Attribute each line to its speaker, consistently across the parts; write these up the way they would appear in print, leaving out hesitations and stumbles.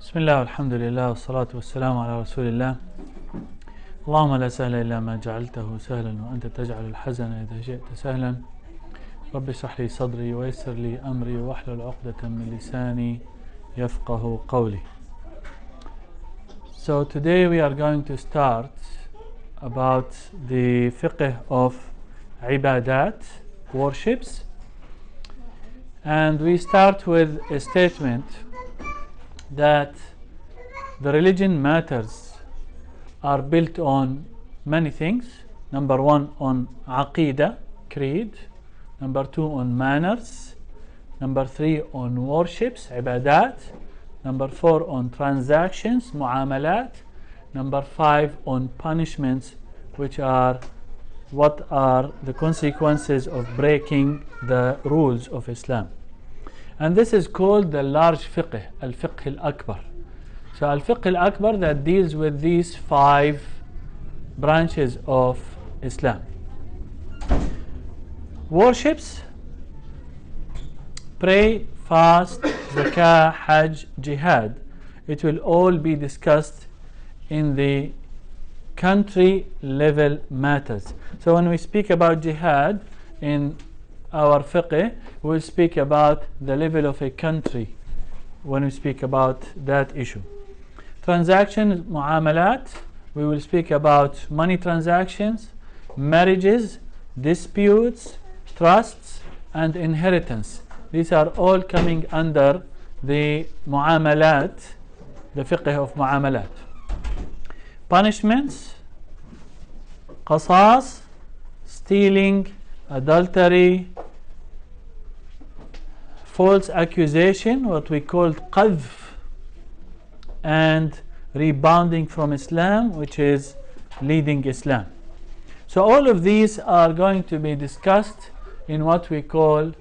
Speaker 1: بسم الله والحمد لله والصلاة والسلام على رسول الله. اللهم لا سهل إلا ما جعلته سهلا وأنت تجعل الحزن إذا شئت سهلا. رب اشرح لي صدري ويسر لي أمري واحلل عقدة من لساني يفقه قولي. So today we are going to start about the fiqh of ibadat, worships, and we start with a statement that the religion matters are built on many things. Number one, on aqidah, creed. Number two, on manners. Number three, on worships, ibadat. Number four, on transactions, muamalat. Number five, on punishments, which are what are the consequences of breaking the rules of Islam. And this is called the large fiqh, al-fiqh al-akbar. So al-fiqh al-akbar that deals with these five branches of Islam. Worships, pray, fast, zakah, hajj, jihad. It will all be discussed in the country level matters. So when we speak about jihad in our fiqh, we'll speak about the level of a country when we speak about that issue. Transactions, muamalat, we will speak about money transactions, marriages, disputes, trusts, and inheritance. These are all coming under the muamalat, the fiqh of muamalat. Punishments, qasas, stealing, adultery, false accusation, what we call qadhf, and rebounding from Islam, which is leading Islam. So all of these are going to be discussed in what we call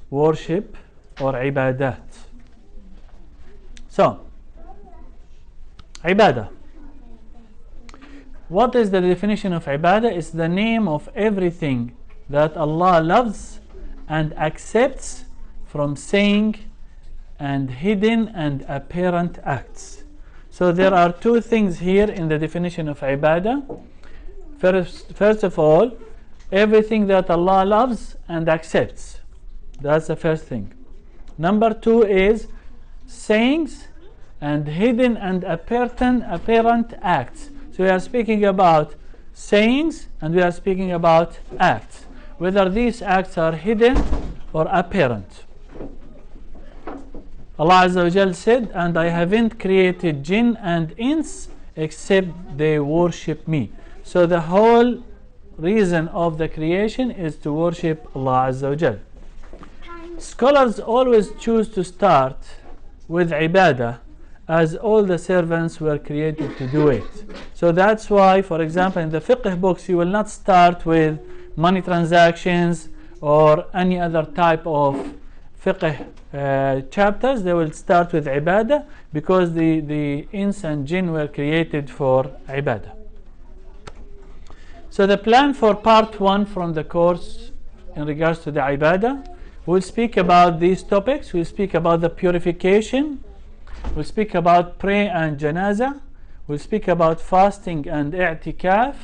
Speaker 1: worship or ibadat. So, ibadah. What is the definition of ibadah? It's the name of everything that Allah loves and accepts from saying and hidden and apparent acts. So there are two things here in the definition of ibadah. First of all, everything that Allah loves and accepts. That's the first thing. Number two is sayings and hidden and apparent acts. So we are speaking about sayings and we are speaking about acts, whether these acts are hidden or apparent. Allah Azza wa Jal said, and I haven't created jinn and ins except they worship me. So the whole reason of the creation is to worship Allah Azza wa Jal. Scholars always choose to start with ibadah, as all the servants were created to do it. So that's why, for example, in the fiqh books, you will not start with money transactions or any other type of fiqh chapters. They will start with ibadah because the ins and jinn were created for ibadah. So the plan for part one from the course in regards to the ibadah, we'll speak about these topics. We'll speak about the purification. We'll speak about prayer and janazah. We'll speak about fasting and i'tikaf.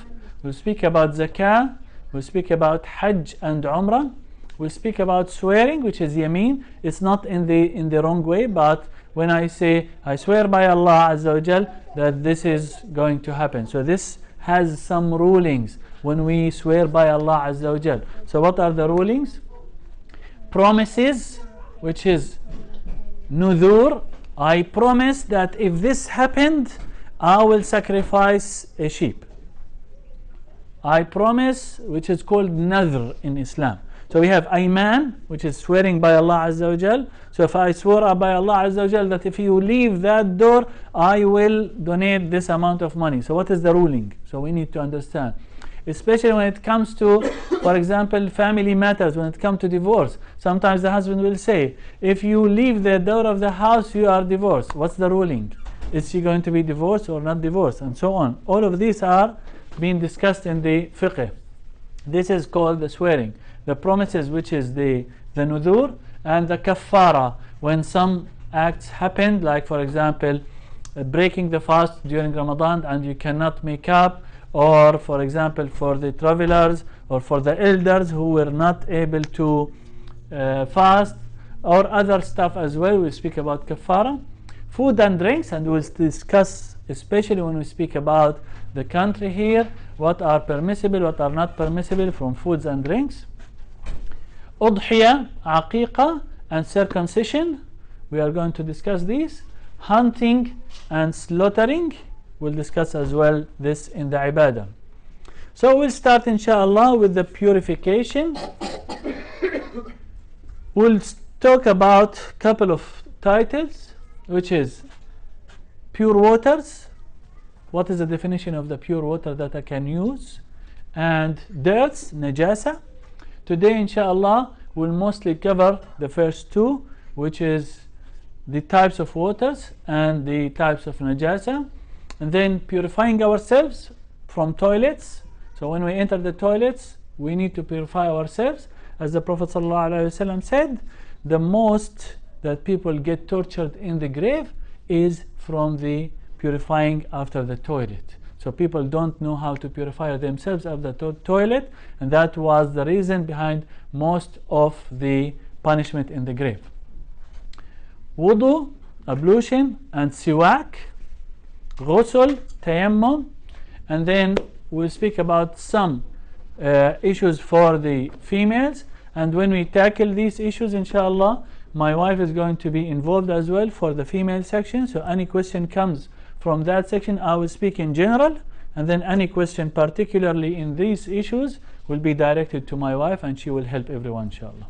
Speaker 1: We'll speak about zakah. We'll speak about hajj and umrah. We'll speak about swearing, which is yameen. It's not in the wrong way, but when I say I swear by Allah Azza wa Jal that this is going to happen. So this has some rulings when we swear by Allah Azza wa Jal. So what are the rulings? Promises, which is nudhur. I promise that if this happened, I will sacrifice a sheep. I promise, which is called nadhr in Islam. So we have ayman, which is swearing by Allah Azza wa Jal. So if I swear by Allah Azza wa Jal that if you leave that door, I will donate this amount of money. So what is the ruling? So we need to understand. Especially when it comes to, for example, family matters, when it comes to divorce. Sometimes the husband will say, if you leave the door of the house, you are divorced. What's the ruling? Is she going to be divorced or not divorced? And so on. All of these are being discussed in the fiqh. This is called the swearing. The promises, which is the nudhur, and the kaffara, when some acts happened, like for example breaking the fast during Ramadan and you cannot make up, or for example for the travelers or for the elders who were not able to fast, or other stuff as well. We speak about kafara. Food and drinks, and we'll discuss, especially when we speak about the country here, what are permissible, what are not permissible from foods and drinks. Udhiyah, aqiqah, and circumcision, we are going to discuss these. Hunting and slaughtering, we'll discuss as well this in the ibadah. So we'll start inshallah with the purification. We'll talk about a couple of titles, which is pure waters. What is the definition of the pure water that I can use? And dirts, najasa. Today inshallah we'll mostly cover the first two, which is the types of waters and the types of najasa, and then purifying ourselves from toilets. So when we enter the toilets, we need to purify ourselves. As the Prophet ﷺ said, the most that people get tortured in the grave is from the purifying after the toilet. So people don't know how to purify themselves after the toilet, and that was the reason behind most of the punishment in the grave. Wudu, ablution, and siwak, ghusl, tayammum, and then we'll speak about some issues for the females. And when we tackle these issues, inshallah, my wife is going to be involved as well for the female section. So any question comes from that section, I will speak in general, and then any question particularly in these issues will be directed to my wife, and she will help everyone inshallah.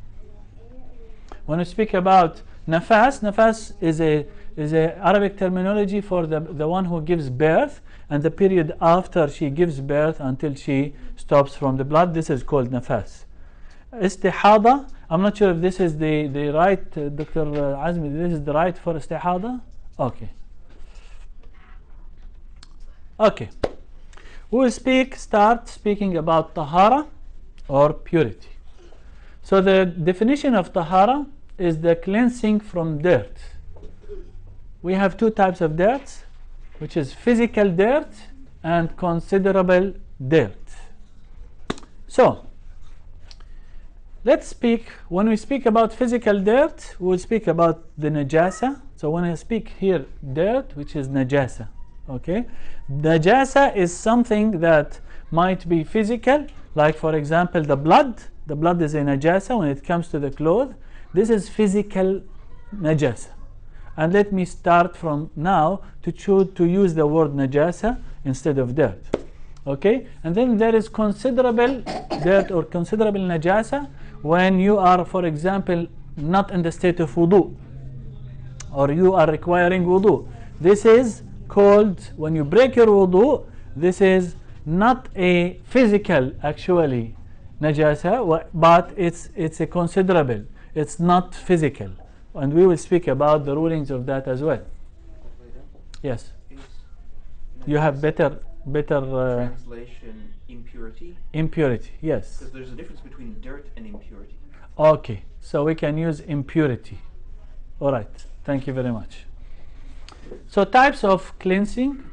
Speaker 1: When we speak about nafas, nafas is a Arabic terminology for the one who gives birth, and the period after she gives birth until she stops from the blood, this is called nafas. Istihada, I'm not sure if this is the right, Dr. Azmi, this is the right for istihada? Okay. Okay. We will start speaking about tahara or purity. So the definition of tahara is the cleansing from dirt. We have two types of dirt, which is physical dirt and considerable dirt. So let's speak, when we speak about physical dirt, we will speak about the najasa. So when I speak here dirt, which is najasa, okay? Najasa is something that might be physical, like for example the blood. The blood is a najasa when it comes to the clothes. This is physical najasa. And let me start from now to choose to use the word najasa instead of dirt. Okay? And then there is considerable dirt or considerable najasa when you are, for example, not in the state of wudu, or you are requiring wudu. This is called, when you break your wudu, this is not a physical actually najasa, but it's a considerable. It's not physical. And we will speak about the rulings of that as well. Yes. You have better
Speaker 2: translation, impurity.
Speaker 1: Impurity, yes.
Speaker 2: Because there's a difference between dirt and impurity.
Speaker 1: Okay, so we can use impurity. All right, thank you very much. So types of cleansing.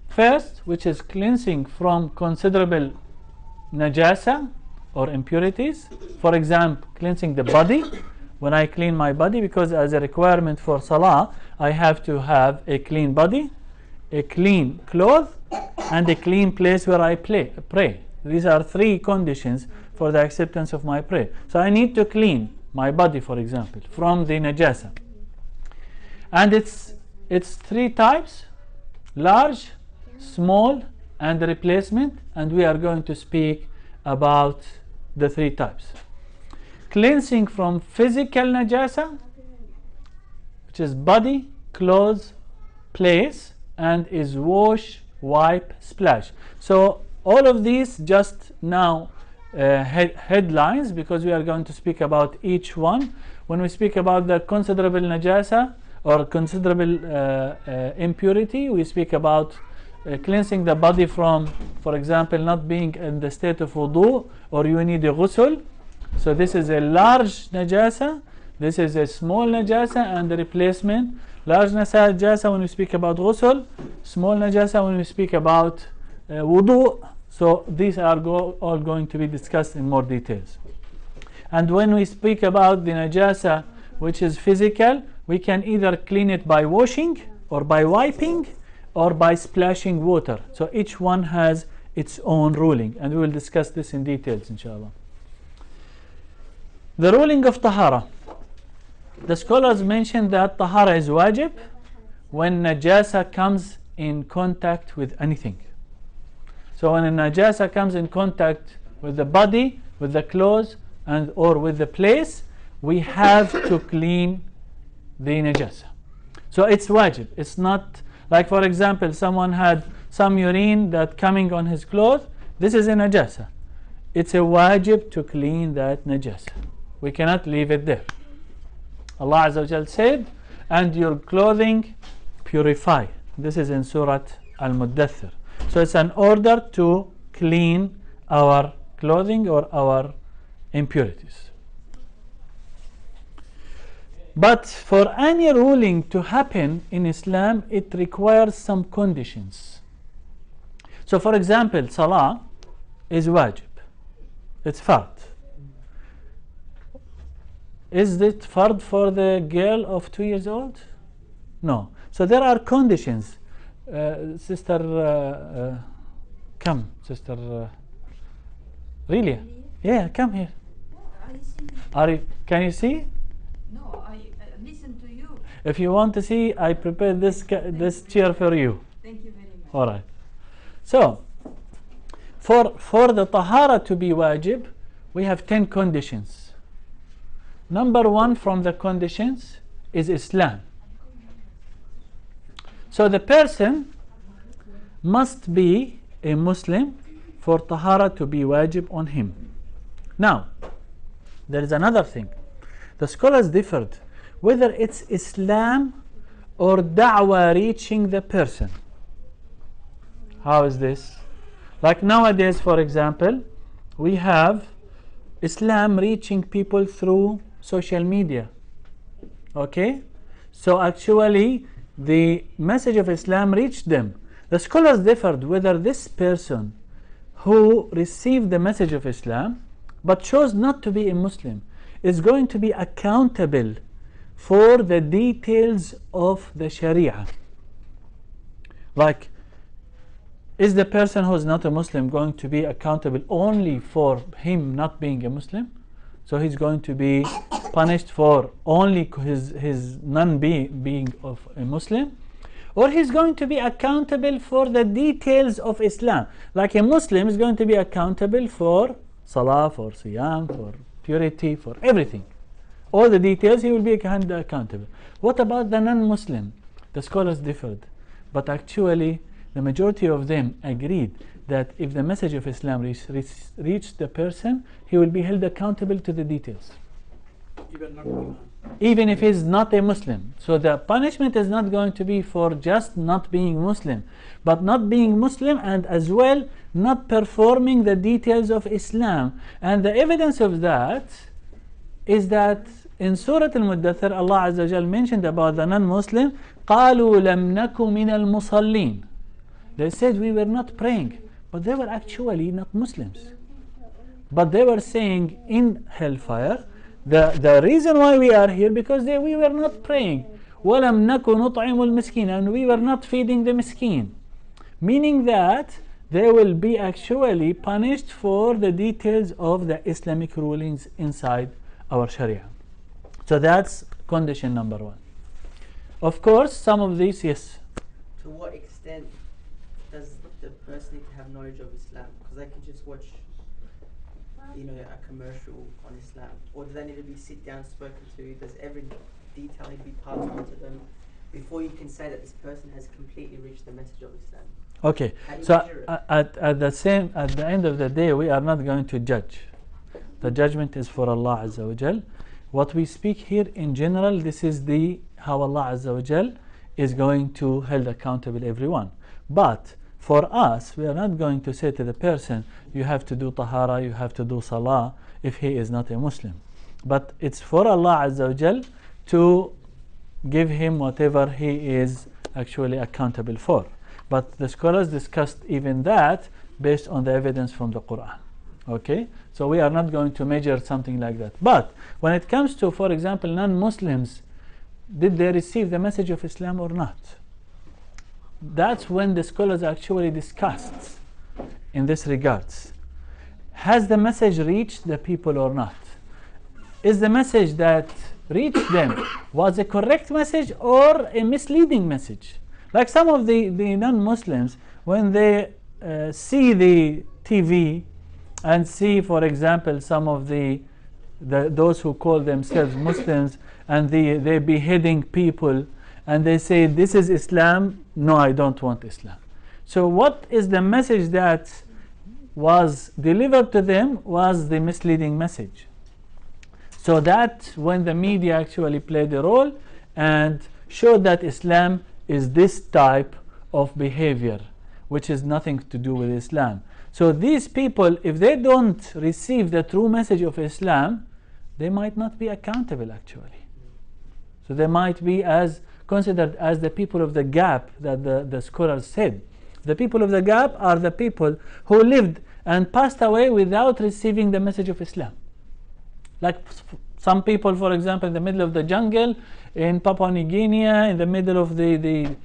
Speaker 1: First, which is cleansing from considerable najasa or impurities. For example, cleansing the body. When I clean my body, because as a requirement for salah, I have to have a clean body, a clean cloth, and a clean place where I pray. These are three conditions for the acceptance of my prayer. So I need to clean my body, for example, from the najasa. And it's three types: large, small, and the replacement. And we are going to speak about the three types. Cleansing from physical najasa, which is body, clothes, place, and is wash, wipe, splash. So all of these just now headlines, because we are going to speak about each one. When we speak about the considerable najasa or considerable impurity, we speak about cleansing the body from, for example, not being in the state of wudu, or you need a ghusl. So this is a large najasa This is a small najasa and the replacement. Large najasa when we speak about ghusl, small najasa when we speak about wudu. So these are all going to be discussed in more details. And when we speak about the najasa which is physical, we can either clean it by washing or by wiping or by splashing water. So each one has its own ruling, and we will discuss this in details inshallah. The ruling of tahara. The scholars mention that tahara is wajib when najasa comes in contact with anything. So when a najasa comes in contact with the body, with the clothes, and or with the place, we have to clean the najasa. So it's wajib. It's not like, for example, someone had some urine that coming on his clothes. This is a najasa. It's a wajib to clean that najasa. We cannot leave it there. Allah Azza wa Jal said, and your clothing purify. This is in Surah Al-Muddathir. So it's an order to clean our clothing or our impurities. But for any ruling to happen in Islam, it requires some conditions. So for example, salah is wajib. It's fard. Is it fard for the girl of 2 years old? No. So there are conditions. Sister, come, Sister Relia. Yeah, come here. Can you see?
Speaker 3: No, I listen to you.
Speaker 1: If you want to see, I prepared this chair for you.
Speaker 3: Thank you very much.
Speaker 1: All right. So, for the tahara to be wajib, we have 10 conditions. Number 1 from the conditions is Islam. So the person must be a Muslim for tahara to be wajib on him. Now, there is another thing. The scholars differed whether it's Islam or da'wah reaching the person. How is this? Like nowadays, for example, we have Islam reaching people through social media. Okay? So actually, the message of Islam reached them. The scholars differed whether this person who received the message of Islam but chose not to be a Muslim is going to be accountable for the details of the Sharia. Like, is the person who is not a Muslim going to be accountable only for him not being a Muslim? So he's going to be punished for only his non-being of a Muslim? Or he's going to be accountable for the details of Islam. Like a Muslim is going to be accountable for salah, for siyam, for purity, for everything. All the details he will be accountable. What about the non-Muslim? The scholars differed. But actually, the majority of them agreed that if the message of Islam reached the person, he will be held accountable to the details. Even if he's not a Muslim. So the punishment is not going to be for just not being Muslim, but not being Muslim and as well not performing the details of Islam. And the evidence of that is that in Surah Al-Muddathir, Allah Azza wa Jal mentioned about the non-Muslim, قَالُوا لَمْ نَكُ مِنَ الْمُصَلِّينَ. They said we were not praying, but they were actually not Muslims. But they were saying in hellfire, the reason why we are here because we were not praying. وَلَمْ نَكُ نُطْعِمُ الْمِسْكِينَ, and we were not feeding the miskin. Meaning that they will be actually punished for the details of the Islamic rulings inside our Sharia. So that's condition number 1. Of course, some of these, yes.
Speaker 4: To what extent does the person need to have knowledge of Islam? Because I can just watch, a commercial on Islam, or do they need to be sit down, spoken to? Does every detail need to be passed on to them before you can say that this person has completely reached the message of Islam?
Speaker 1: Okay, so at the end of the day, we are not going to judge. The judgment is for Allah Azza wa Jal. What we speak here in general, this is how Allah Azza wa Jal is going to hold accountable everyone. But for us, we are not going to say to the person, you have to do tahara, you have to do salah, if he is not a Muslim. but it's for Allah Azza wa Jal to give him whatever he is actually accountable for. But the scholars discussed even that based on the evidence from the Quran. Okay, so we are not going to measure something like that. But when it comes to, for example, non-Muslims, did they receive the message of Islam or not? That's when the scholars actually discussed in this regards. Has the message reached the people or not? Is the message that reached them was a correct message or a misleading message? Like some of the non-Muslims, when they see the TV and see, for example, some of those who call themselves Muslims, and they're beheading people, and they say, this is Islam. No, I don't want Islam. So what is the message that was delivered to them was the misleading message. So that when the media actually played a role and showed that Islam is this type of behavior, which is nothing to do with Islam. So these people, if they don't receive the true message of Islam, they might not be accountable actually. So they might be considered as the people of the gap that the scholars said. The people of the gap are the people who lived and passed away without receiving the message of Islam. Like some people, for example, in the middle of the jungle in Papua New Guinea, in the middle of the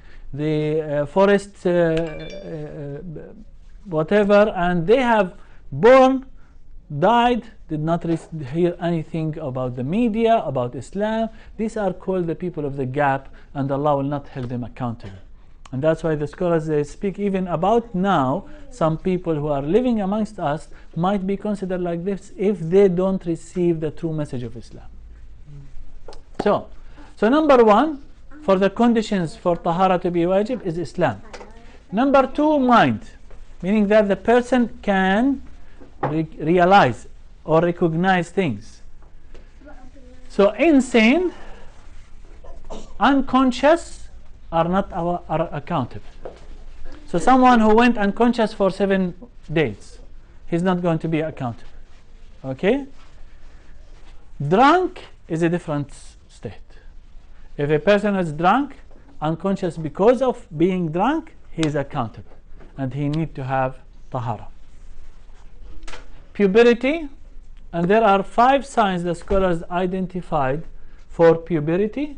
Speaker 1: forest, whatever, and they have born, died, did not hear anything about the media, about Islam. These are called the people of the gap, and Allah will not hold them accountable. And that's why the scholars, they speak even about now, some people who are living amongst us might be considered like this if they don't receive the true message of Islam. So number one, for the conditions for tahara to be wajib is Islam. Number two, mind, meaning that the person can realize or recognize things. So insane, unconscious are not are accountable. So someone who went unconscious for 7 days, he's not going to be accountable. Okay? Drunk is a different state. If a person is drunk, unconscious because of being drunk, he is accountable and he needs to have tahara. Puberty, and there are 5 signs the scholars identified for puberty,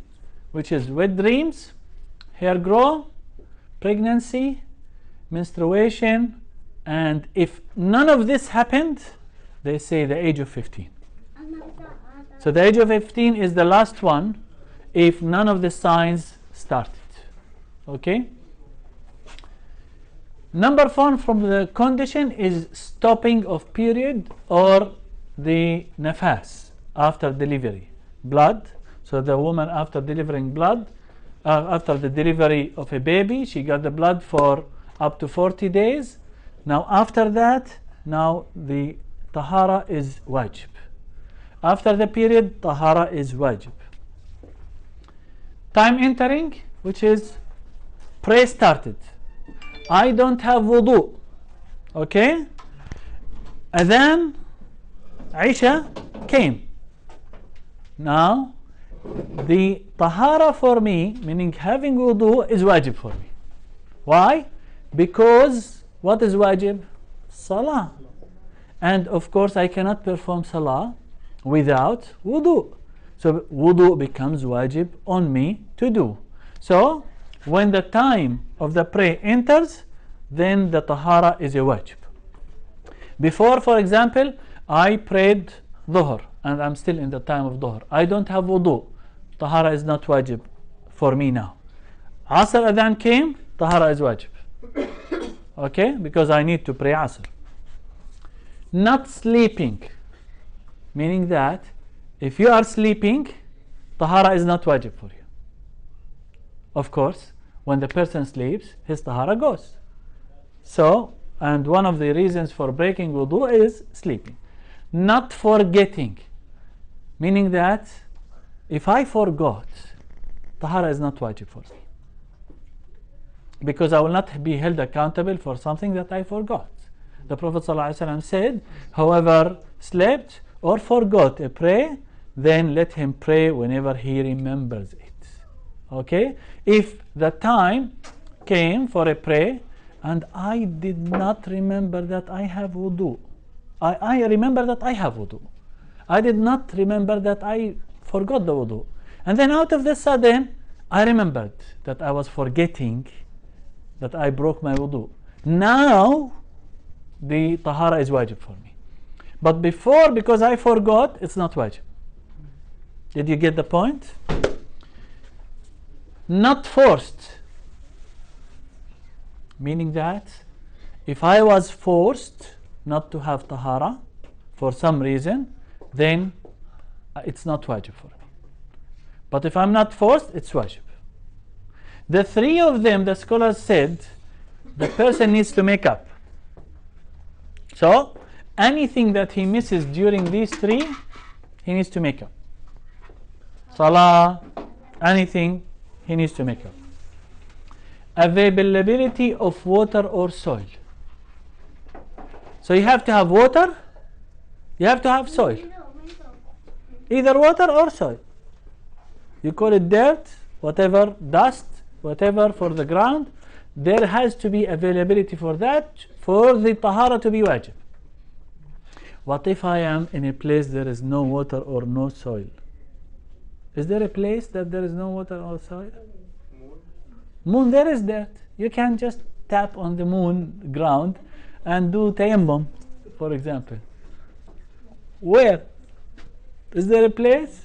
Speaker 1: which is wet dreams, hair grow, pregnancy, menstruation, and if none of this happened, they say the age of 15. So the age of 15 is the last one if none of the signs started. Okay? Number 4 from the condition is stopping of period or the nafas after delivery. Blood. So the woman after delivering blood, after the delivery of a baby, she got the blood for up to 40 days. Now after that, now the tahara is wajib. After the period, tahara is wajib. Time entering, which is prayer started. I don't have wudu. Okay? And then Isha came. Now the tahara for me, meaning having wudu, is wajib for me. Why? Because what is wajib? Salah. And of course I cannot perform salah without wudu. So wudu becomes wajib on me to do. So when the time of the prayer enters, then the tahara is a wajib. Before, for example, I prayed dhuhr and I'm still in the time of dhuhr. I don't have wudu. Tahara is not wajib for me now. Asr adhan came, tahara is wajib. Okay? Because I need to pray Asr. Not sleeping, meaning that if you are sleeping, tahara is not wajib for you. Of course, when the person sleeps, his tahara goes. So, and one of the reasons for breaking wudu is sleeping. Not forgetting, meaning that if I forgot, tahara is not wajib for me. Because I will not be held accountable for something that I forgot. The Prophet ﷺ said, whoever slept or forgot a prayer, then let him pray whenever he remembers it. Okay? If the time came for a prayer and I did not remember that I have wudu, I remember that I have wudu. I did not remember that I forgot the wudu. And then out of the sudden, I remembered that I was forgetting that I broke my wudu. Now, the tahara is wajib for me. But before, because I forgot, it's not wajib. Did you get the point? Not forced. Meaning that if I was forced not to have tahara for some reason, then it's not wajib for me. But if I'm not forced, it's wajib. The three of them, the scholars said, the person needs to make up. So, anything that he misses during these three, he needs to make up. Salah, anything, he needs to make up. Availability of water or soil. So you have to have water, you have to have soil. Either water or soil. You call it dirt, whatever, dust, whatever for the ground. There has to be availability for that, for the tahara to be wajib. What if I am in a place there is no water or no soil? Is there a place that there is no water or soil? Moon, there is dirt. You can just tap on the moon ground and do tayammum, for example. Where? Is there a place?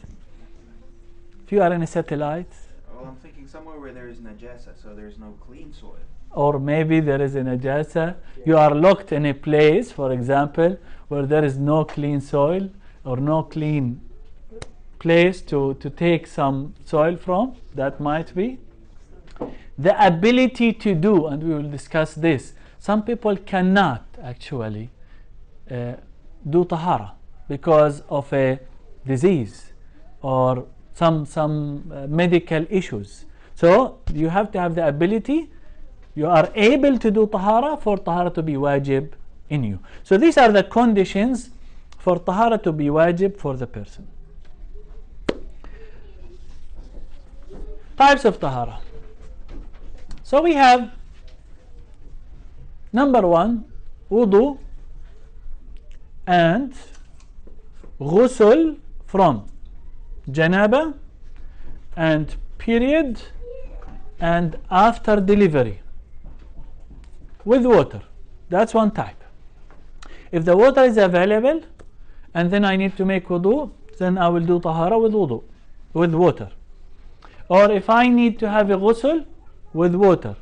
Speaker 1: If you are in a satellite.
Speaker 2: Well, I'm thinking somewhere where there is najasa, so there's no clean soil.
Speaker 1: Or maybe there is a najasa. You are locked in a place, for example, where there is no clean soil or no clean place to take some soil from. That might be. The ability to do, and we will discuss this. Some people cannot actually do tahara because of a disease or some medical issues. So you have to have the ability. You are able to do tahara for tahara to be wajib in you. So these are the conditions for tahara to be wajib for the person. Types of tahara. So we have number one, wudu and ghusl from janaba and period and after delivery with water. That's one type. If the water is available and then I need to make wudu, then I will do tahara with wudu, with water. Or if I need to have a ghusl, with water,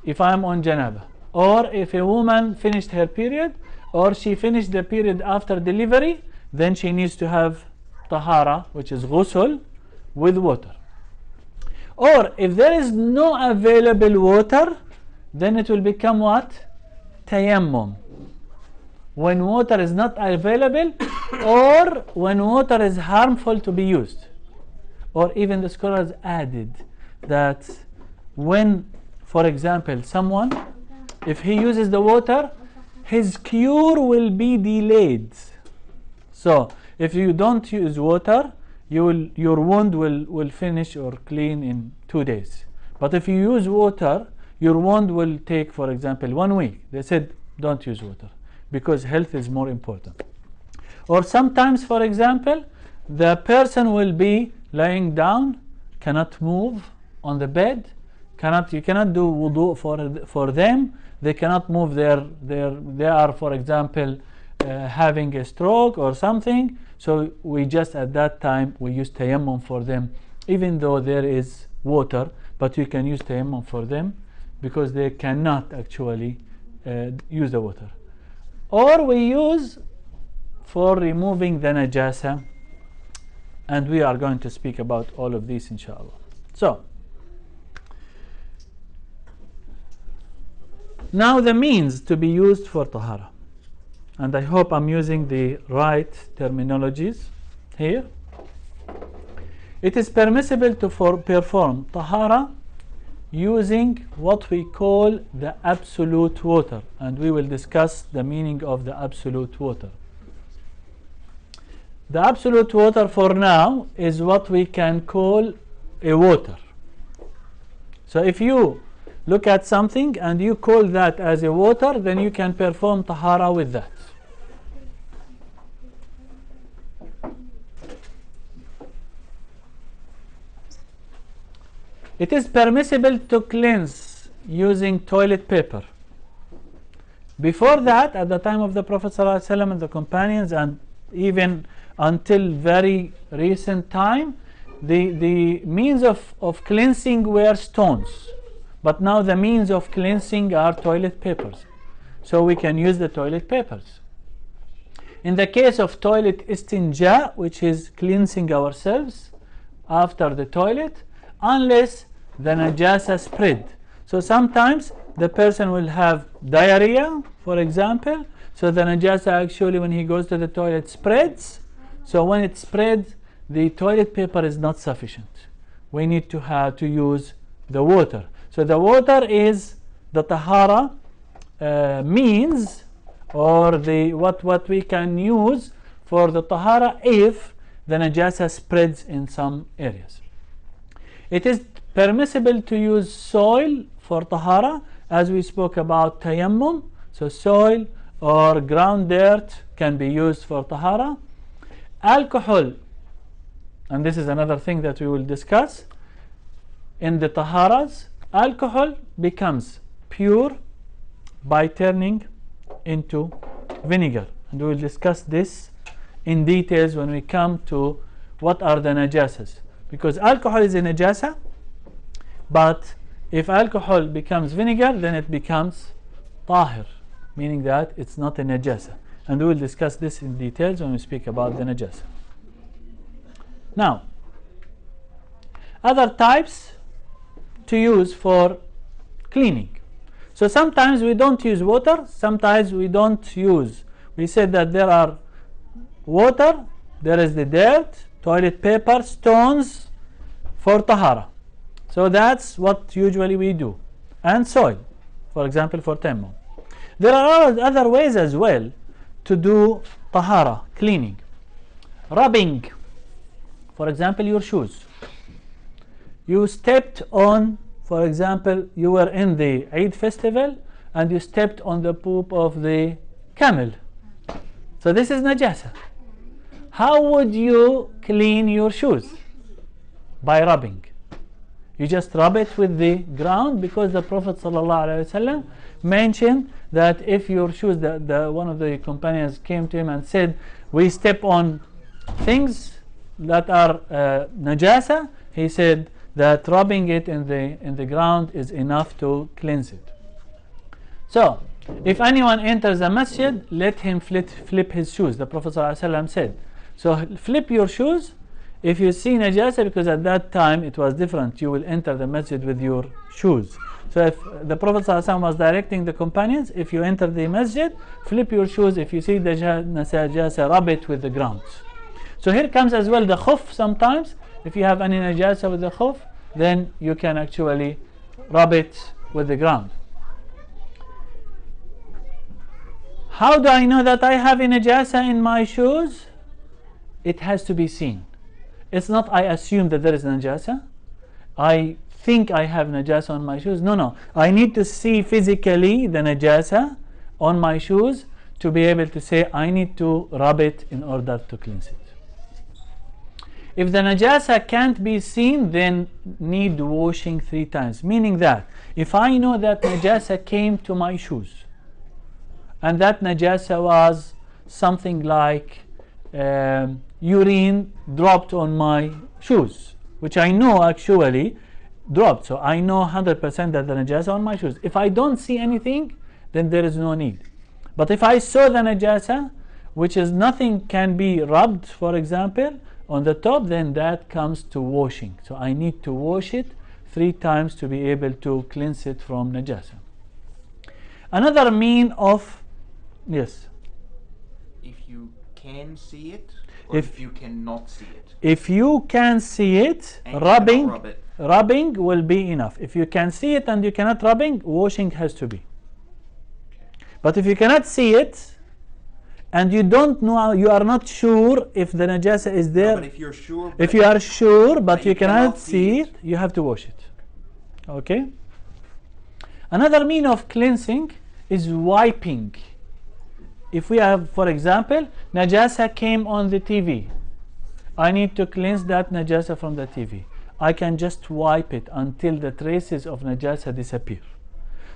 Speaker 1: if I am on janaba. Or if a woman finished her period, or she finished the period after delivery, then she needs to have tahara, which is ghusl, with water. Or if there is no available water, then it will become what? Tayammum. When water is not available, or when water is harmful to be used. Or even the scholars added that when, for example, someone, if he uses the water, his cure will be delayed. So if you don't use water, your wound will finish or clean in 2 days. But if you use water, your wound will take, for example, 1 week. They said don't use water because health is more important. Or sometimes, for example, the person will be lying down, cannot move on the bed, you cannot do wudu for them. They cannot move they are, for example, having a stroke or something. So we just at that time we use tayammum for them, even though there is water, but you can use tayammum for them because they cannot actually use the water. Or we use for removing the najasa, and we are going to speak about all of these inshallah. So now the means to be used for tahara, and I hope I'm using the right terminologies here. It is permissible to perform tahara using what we call the absolute water, and we will discuss the meaning of the absolute water. The absolute water for now is what we can call a water. So if you look at something and you call that as a water, then you can perform tahara with that. It is permissible to cleanse using toilet paper. Before that, at the time of the Prophet ﷺ and the companions, and even until very recent time, the means of cleansing were stones. But now the means of cleansing are toilet papers. So we can use the toilet papers. In the case of toilet istinja, which is cleansing ourselves after the toilet, unless the najasa spread. So sometimes the person will have diarrhea, for example. So the najasa actually, when he goes to the toilet, spreads. So when it spreads, the toilet paper is not sufficient. We need to have to use the water. So the water is the tahara means, or the what we can use for the tahara if the najasa spreads in some areas. It is permissible to use soil for tahara, as we spoke about tayammum. So soil or ground dirt can be used for tahara. Alcohol, and this is another thing that we will discuss in the taharas. Alcohol becomes pure by turning into vinegar, and we will discuss this in details when we come to what are the najasas, because alcohol is a najasa, but if alcohol becomes vinegar, then it becomes tahir, meaning that it's not a najasa, and we will discuss this in details when we speak about the najasa. Now, other types to use for cleaning. So sometimes we don't use water, sometimes we don't use. We said that there are water, there is the dirt, toilet paper, stones for tahara. So that's what usually we do. And soil, for example, for tayammum. There are other ways as well to do tahara, cleaning. Rubbing, for example, your shoes. You stepped on, for example, you were in the Eid festival and you stepped on the poop of the camel. So this is najasa. How would you clean your shoes? By rubbing. You just rub it with the ground, because the Prophet ﷺ mentioned that if your shoes, one of the companions came to him and said, we step on things that are najasa, he said that rubbing it in the ground is enough to cleanse it. So if anyone enters a masjid, let him flip his shoes, the Prophet ﷺ said. So flip your shoes if you see najasa, because at that time it was different. You will enter the masjid with your shoes. So if the Prophet ﷺ was directing the companions, if you enter the masjid, flip your shoes. If you see the najasa, rub it with the ground. So here comes as well the khuf. Sometimes if you have any najasa with the khuf, then you can actually rub it with the ground. How do I know that I have a najasa in my shoes? It has to be seen. It's not I assume that there is najasa. I think I have najasa on my shoes. No. I need to see physically the najasa on my shoes to be able to say I need to rub it in order to cleanse it. If the najasa can't be seen, then need washing 3 times. Meaning that if I know that najasa came to my shoes, and that najasa was something like urine dropped on my shoes, which I know actually dropped, so I know 100% that the najasa on my shoes. If I don't see anything, then there is no need. But if I saw the najasa, which is nothing can be rubbed, for example, on the top, then that comes to washing. So I need to wash it 3 times to be able to cleanse it from najasa. Another mean of, yes?
Speaker 2: If you can see it, or if you cannot see it.
Speaker 1: If you can see it,
Speaker 2: And
Speaker 1: rubbing will be enough. If you can see it and you cannot rubbing, washing has to be. But if you cannot see it and you don't know, you are not sure if the najasa is there.
Speaker 2: But if you're sure,
Speaker 1: If you are sure but
Speaker 2: and
Speaker 1: you
Speaker 2: you
Speaker 1: cannot
Speaker 2: cannot
Speaker 1: see
Speaker 2: see
Speaker 1: it, you have to wash it. Okay? Another mean of cleansing is wiping. If we have, for example, najasa came on the TV, I need to cleanse that najasa from the TV. I can just wipe it until the traces of najasa disappear.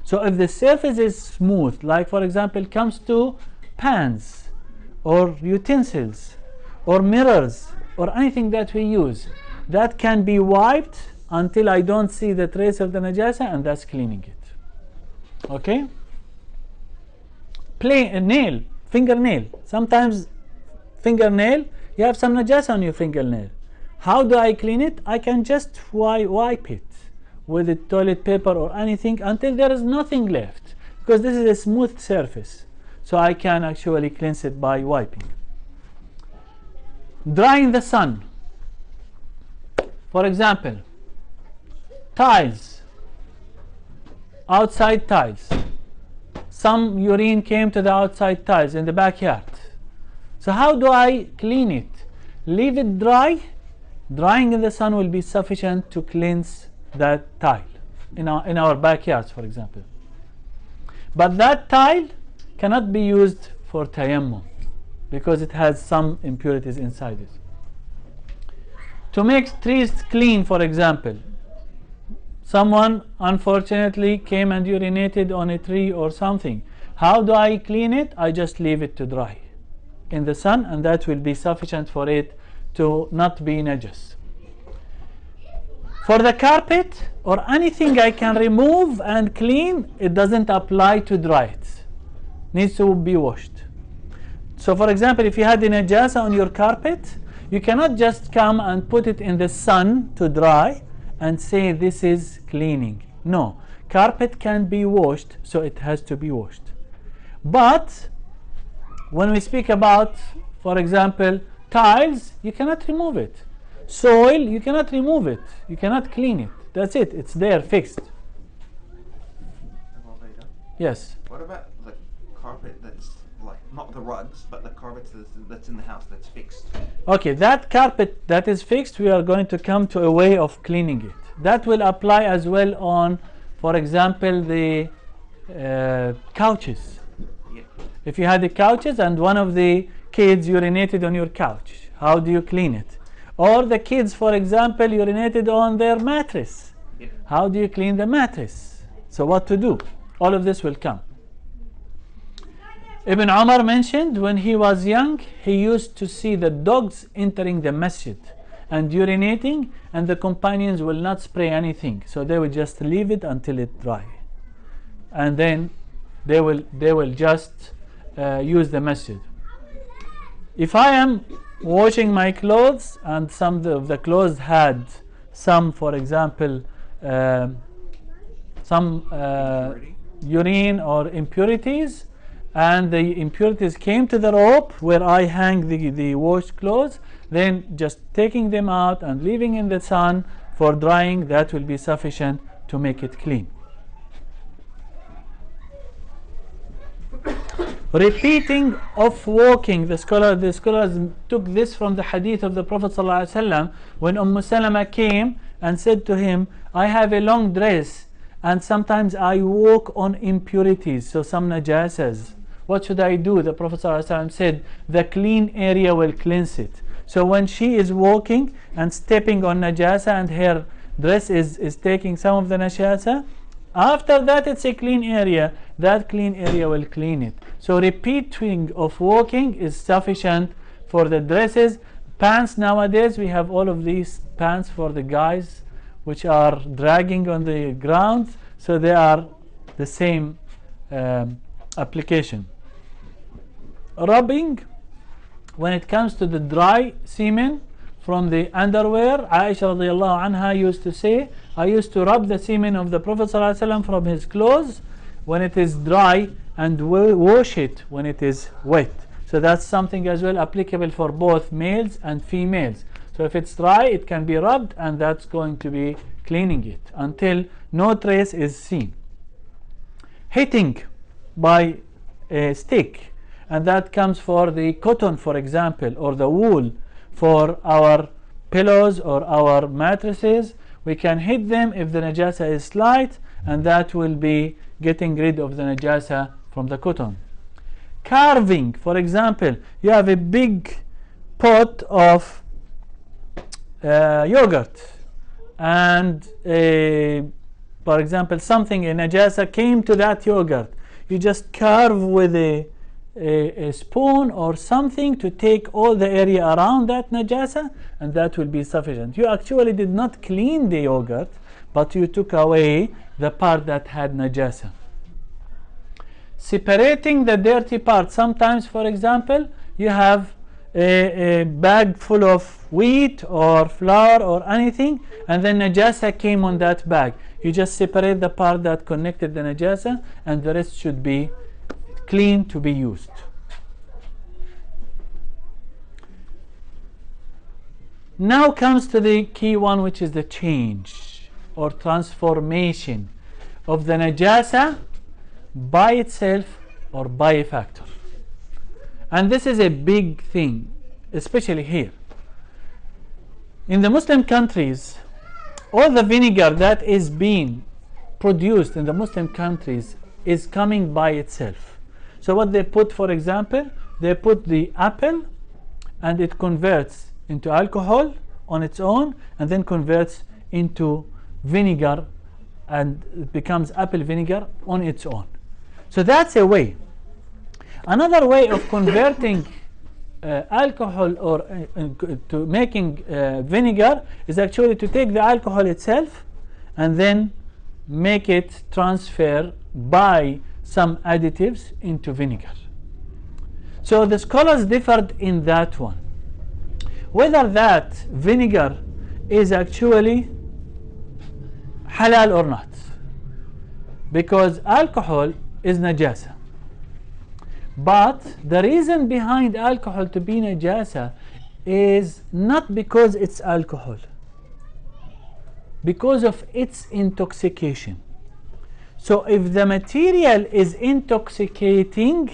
Speaker 1: So if the surface is smooth, like for example comes to pans or utensils or mirrors or anything that we use, that can be wiped until I don't see the trace of the najasa, and that's cleaning it. Okay? A nail, fingernail. Sometimes fingernail, you have some najasa on your fingernail. How do I clean it? I can just wipe it with the toilet paper or anything until there is nothing left, because this is a smooth surface. So I can actually cleanse it by wiping. Dry in the sun. For example, tiles, outside tiles. Some urine came to the outside tiles in the backyard. So how do I clean it? Leave it dry. Drying in the sun will be sufficient to cleanse that tile in our backyards, for example. But that tile cannot be used for tayammum because it has some impurities inside it. To make trees clean, for example, someone unfortunately came and urinated on a tree or something. How do I clean it? I just leave it to dry in the sun, and that will be sufficient for it to not be najas. For the carpet or anything I can remove and clean, it doesn't apply to dry it. Needs to be washed. So for example, if you had a najasa on your carpet, you cannot just come and put it in the sun to dry and say this is cleaning. No, carpet can be washed, so it has to be washed. But when we speak about, for example, tiles, you cannot remove it. Soil, you cannot remove it. You cannot clean it. That's it. It's there, fixed. Yes.
Speaker 2: What about the carpet that's like not the rugs, but the carpet that's in the house that's fixed?
Speaker 1: Okay, that carpet that is fixed, we are going to come to a way of cleaning it. That will apply as well on, for example, the couches.
Speaker 2: Yeah.
Speaker 1: If you had the couches and one of the kids urinated on your couch, how do you clean it? Or the kids, for example, urinated on their mattress.
Speaker 2: Yeah.
Speaker 1: How do you clean the mattress? So what to do? All of this will come. Ibn Umar mentioned when he was young, he used to see the dogs entering the masjid and urinating, and the companions will not spray anything. So they will just leave it until it dry. And then they will just use the masjid. If I am washing my clothes and some of the clothes had some, for example, some urine or impurities, and the impurities came to the rope where I hang the washed clothes, then just taking them out and leaving in the sun for drying, that will be sufficient to make it clean. Repeating of walking. The scholars took this from the hadith of the Prophet ﷺ when Salama came and said to him, I have a long dress and sometimes I walk on impurities, so some najasas. What should I do? The Prophet ﷺ said, the clean area will cleanse it. So when she is walking and stepping on najasa and her dress is taking some of the najasa, after that it's a clean area. That clean area will clean it. So repeating of walking is sufficient for the dresses. Pants, nowadays we have all of these pants for the guys which are dragging on the ground, so they are the same application. Rubbing, when it comes to the dry semen from the underwear, Aisha radiallahu anha used to say, I used to rub the semen of the Prophet ﷺ from his clothes when it is dry and wash it when it is wet. So that's something as well applicable for both males and females. So if it's dry, it can be rubbed, and that's going to be cleaning it until no trace is seen. Hitting by a stick and that comes for the cotton, for example, or the wool for our pillows or our mattresses. We can hit them if the najasa is slight, and that will be getting rid of the najasa from the cotton. Carving, for example, you have a big pot of yogurt, and for example, something, a najasa came to that yogurt. You just carve with a spoon or something to take all the area around that najasa, and that will be sufficient. You actually did not clean the yogurt, but you took away the part that had najasa. Separating the dirty part. Sometimes, for example, you have a bag full of wheat or flour or anything, and then najasa came on that bag. You just separate the part that connected the najasa, and the rest should be clean to be used. Now comes to the key one, which is the change or transformation of the najasa by itself or by a factor. And this is a big thing, especially here. In the Muslim countries, all the vinegar that is being produced in the Muslim countries is coming by itself. So what they put, for example, they put the apple and it converts into alcohol on its own, and then converts into vinegar, and it becomes apple vinegar on its own. So that's a way. Another way of converting alcohol or to making vinegar is actually to take the alcohol itself and then make it transfer by some additives into vinegar. So the scholars differed in that one, whether that vinegar is actually halal or not, because alcohol is najasa. But the reason behind alcohol to be najasa is not because it's alcohol, because of its intoxication. So if the material is intoxicating,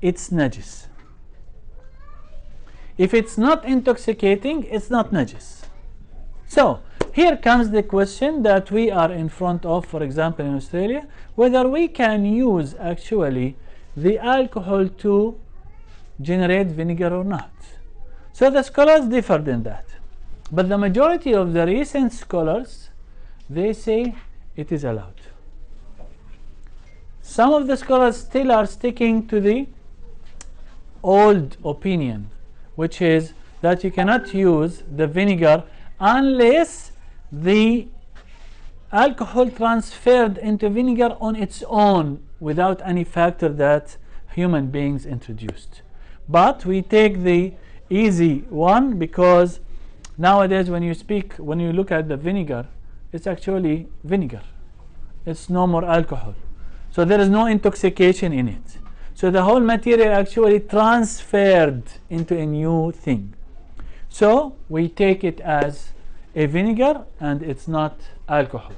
Speaker 1: it's najis. If it's not intoxicating, it's not najis. So here comes the question that we are in front of, for example, in Australia, whether we can use actually the alcohol to generate vinegar or not. So the scholars differed in that, but the majority of the recent scholars, they say it is allowed. Some of the scholars still are sticking to the old opinion, which is that you cannot use the vinegar unless the alcohol transferred into vinegar on its own without any factor that human beings introduced. But we take the easy one, because nowadays when you look at the vinegar, it's actually vinegar. It's no more alcohol. So there is no intoxication in it. So the whole material actually transferred into a new thing. So we take it as a vinegar and it's not alcohol.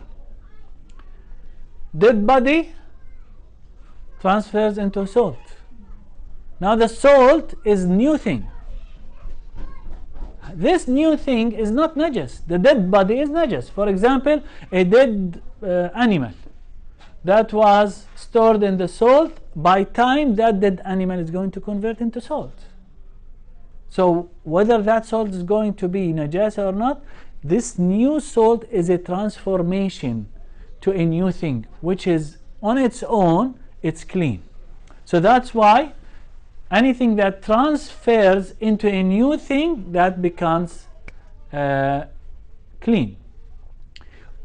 Speaker 1: Dead body transfers into salt. Now the salt is new thing. This new thing is not najas. The dead body is najas. For example, a dead animal that was stored in the salt, by time that dead animal is going to convert into salt. So whether that salt is going to be najasa or not, this new salt is a transformation to a new thing, which is on its own, it's clean. So that's why anything that transfers into a new thing, that becomes clean.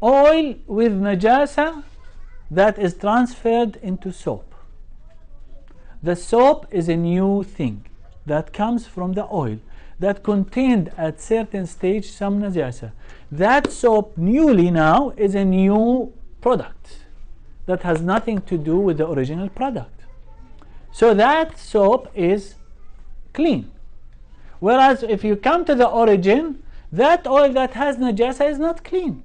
Speaker 1: Oil with najasa that is transferred into soap. The soap is a new thing that comes from the oil that contained at certain stage some najasa. That soap newly now is a new product that has nothing to do with the original product. So that soap is clean. Whereas if you come to the origin, that oil that has najasa is not clean.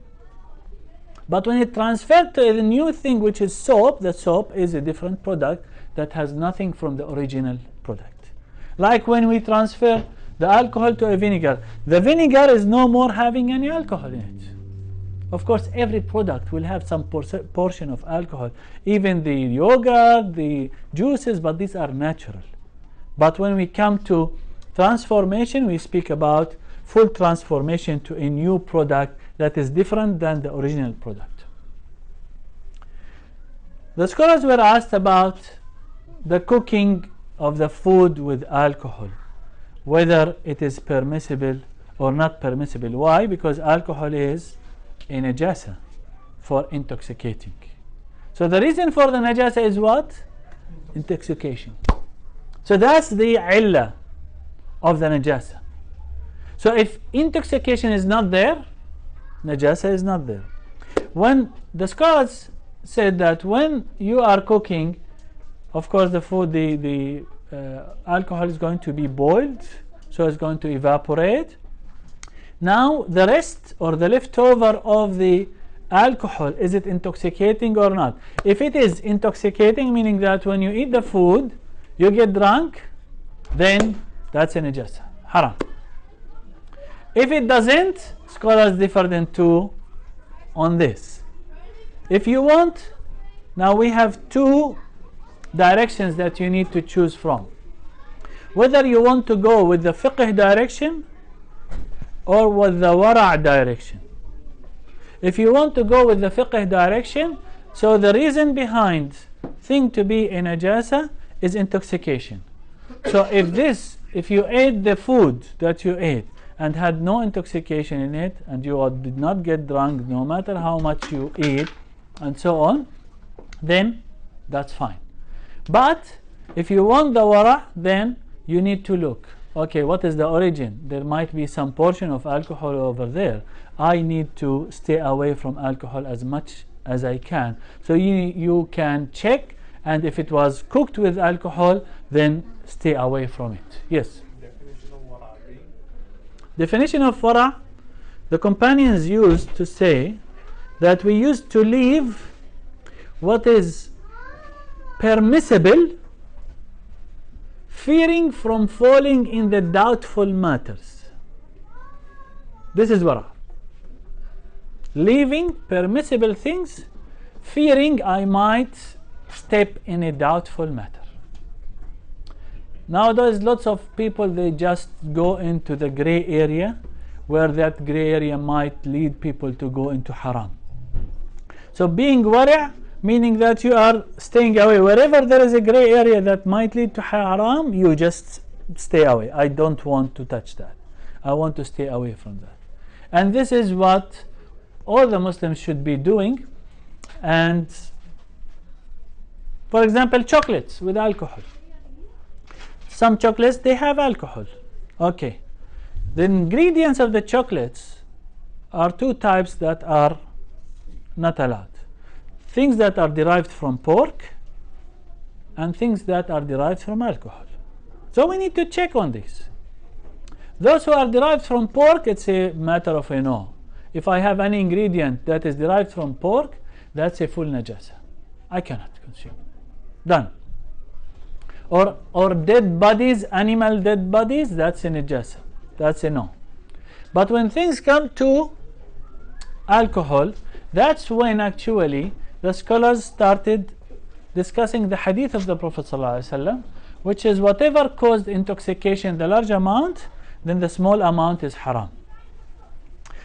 Speaker 1: But when it transferred to the new thing, which is soap, the soap is a different product that has nothing from the original product. Like when we transfer the alcohol to a vinegar, the vinegar is no more having any alcohol in it. Of course, every product will have some portion of alcohol, even the yogurt, the juices, but these are natural. But when we come to transformation, we speak about full transformation to a new product that is different than the original product. The scholars were asked about the cooking of the food with alcohol, whether it is permissible or not permissible. Why? Because alcohol is a najasa for intoxicating. So the reason for the najasa is what? Intoxication. So that's the illah of the najasa. So if intoxication is not there, najasa is not there. When the scholars said that when you are cooking, of course the food, the alcohol is going to be boiled, so it's going to evaporate. Now the rest or the leftover of the alcohol, is it intoxicating or not? If it is intoxicating, meaning that when you eat the food you get drunk, then that's a najasa, haram. If it doesn't, scholars differ in two on this. If you want, now we have two directions that you need to choose from. Whether you want to go with the fiqh direction or with the wara' direction. If you want to go with the fiqh direction, so the reason behind thing to be a najasa is intoxication. So if you ate the food that you ate and had no intoxication in it, and you did not get drunk no matter how much you eat and so on, then that's fine. But if you want the wara', then you need to look, okay, what is the origin? There might be some portion of alcohol over there. I need to stay away from alcohol as much as I can. So you can check, and if it was cooked with alcohol, then stay away from it. Yes?
Speaker 5: Definition of wara'.
Speaker 1: Definition of wara', the companions used to say that we used to leave what is permissible, fearing from falling in the doubtful matters. This is wara'. Leaving permissible things, fearing I might step in a doubtful matter. Nowadays, lots of people, they just go into the gray area, where that gray area might lead people to go into haram. So being wara', meaning that you are staying away. Wherever there is a gray area that might lead to haram, you just stay away. I don't want to touch that. I want to stay away from that. And this is what all the Muslims should be doing. And for example, chocolates with alcohol. Some chocolates, they have alcohol. Okay. The ingredients of the chocolates are two types that are not allowed. Things that are derived from pork and things that are derived from alcohol. So we need to check on this. Those who are derived from pork, it's a matter of a no. If I have any ingredient that is derived from pork, that's a full najasa. I cannot consume. Done. Or dead bodies, animal dead bodies, that's a najasa. That's a no. But when things come to alcohol, that's when actually the scholars started discussing the hadith of the Prophet ﷺ, which is whatever caused intoxication, the large amount, then the small amount is haram.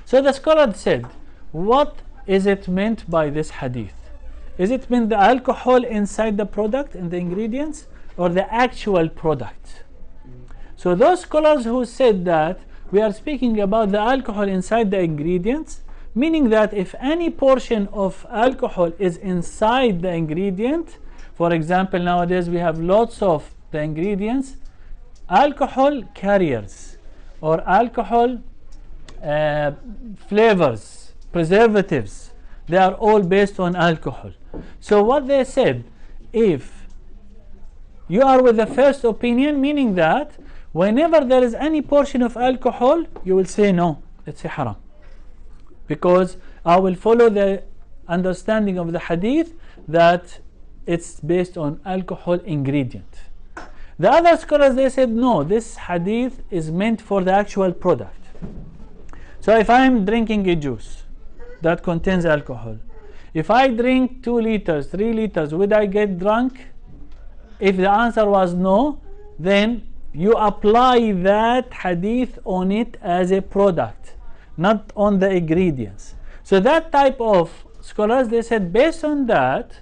Speaker 1: So the scholar said, what is it meant by this hadith? Is it meant the alcohol inside the product, in the ingredients, or the actual product? So those scholars who said that we are speaking about the alcohol inside the ingredients, meaning that if any portion of alcohol is inside the ingredient, for example, nowadays we have lots of the ingredients, alcohol carriers or alcohol flavors, preservatives, they are all based on alcohol. So what they said, if you are with the first opinion, meaning that whenever there is any portion of alcohol, you will say no, it's a haram. Because I will follow the understanding of the hadith that it's based on alcohol ingredient. The other scholars, they said no, this hadith is meant for the actual product. So if I'm drinking a juice that contains alcohol, if I drink 2 liters, 3 liters, would I get drunk? If the answer was no, then you apply that hadith on it as a product, not on the ingredients. So that type of scholars, they said based on that,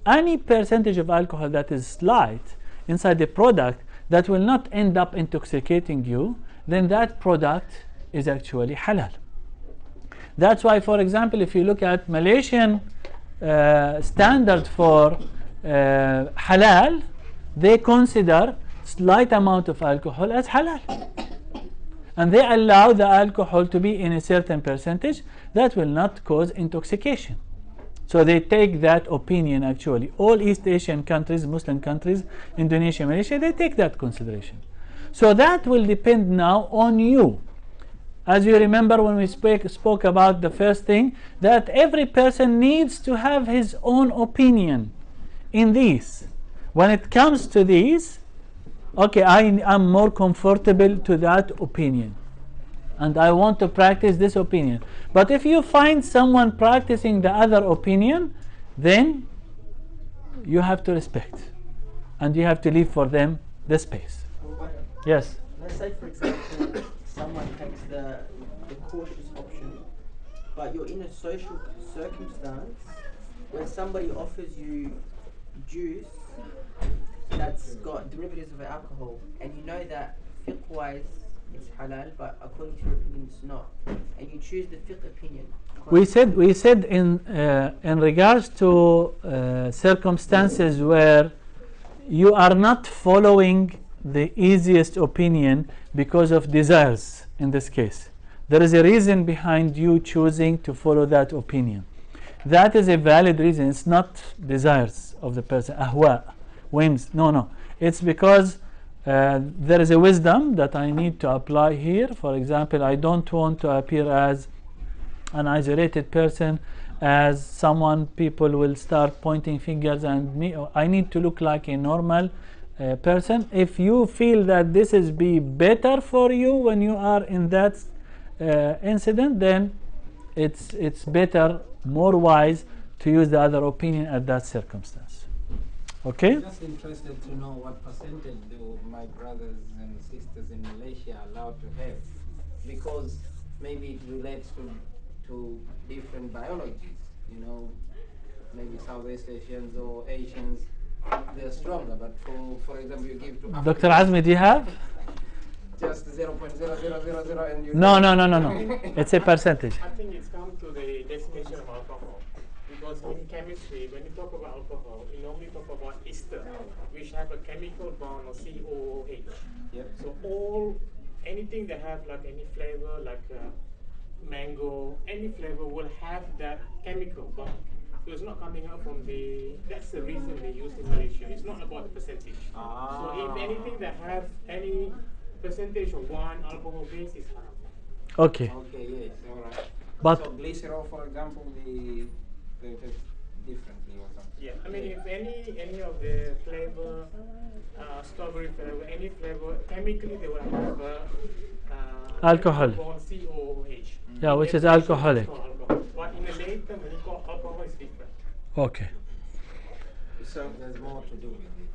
Speaker 1: any percentage of alcohol that is slight inside the product that will not end up intoxicating you, then that product is actually halal. That's why, for example, if you look at Malaysian standard for halal, they consider slight amount of alcohol as halal. And they allow the alcohol to be in a certain percentage that will not cause intoxication. So they take that opinion actually. All East Asian countries, Muslim countries, Indonesia, Malaysia, they take that consideration. So that will depend now on you. As you remember when we spoke about the first thing, that every person needs to have his own opinion in these. When it comes to these, okay, I'm more comfortable to that opinion and I want to practice this opinion. But if you find someone practicing the other opinion, then you have to respect and you have to leave for them the space. Yes?
Speaker 4: Let's say, for example, someone takes the cautious option, but you're in a social circumstance where somebody offers you juice that's got derivatives of alcohol, and you know that fiqh-wise it's halal, but according to your opinion it's not, and you choose the fiqh opinion.
Speaker 1: We said in regards to circumstances where you are not following the easiest opinion because of desires. In this case, there is a reason behind you choosing to follow that opinion. That is a valid reason. It's not desires of the person, ahwa, whims. No. It's because there is a wisdom that I need to apply here. For example, I don't want to appear as an isolated person, as someone people will start pointing fingers and me. I need to look like a normal person. If you feel that this is be better for you when you are in that incident, then it's better, more wise to use the other opinion at that circumstance. Okay?
Speaker 5: I'm just interested to know what percentage do my brothers and sisters in Malaysia allowed to have, because maybe it relates to different biologies. You know, maybe Southeast Asians or Asians, they're stronger, but for example, you give to
Speaker 1: Dr. Azmi, do you have?
Speaker 5: Just 0.0000 and you...
Speaker 1: No. It's a percentage.
Speaker 6: I think it's come to the definition of alcohol. Because in chemistry, when you talk about alcohol, you normally talk about ester, which have a chemical bond of COOH.
Speaker 5: Yep.
Speaker 6: So anything that have like any flavor, like mango, any flavor will have that chemical bond. So it's not coming out from that's the reason they use in Malaysia. It's not about the percentage. So if anything that have any percentage of one alcohol base is haram.
Speaker 1: Okay.
Speaker 5: Okay, yes, all right.
Speaker 1: But
Speaker 5: so glycerol, for example, they taste differently or something.
Speaker 6: Yeah, I mean, if any of the flavor, strawberry flavor, any flavor, chemically they will have
Speaker 1: alcohol.
Speaker 6: COOH.
Speaker 1: Yeah, which is alcoholic.
Speaker 6: But in the later, when you call alcohol, it's different.
Speaker 1: Okay.
Speaker 5: So there's more to do with it.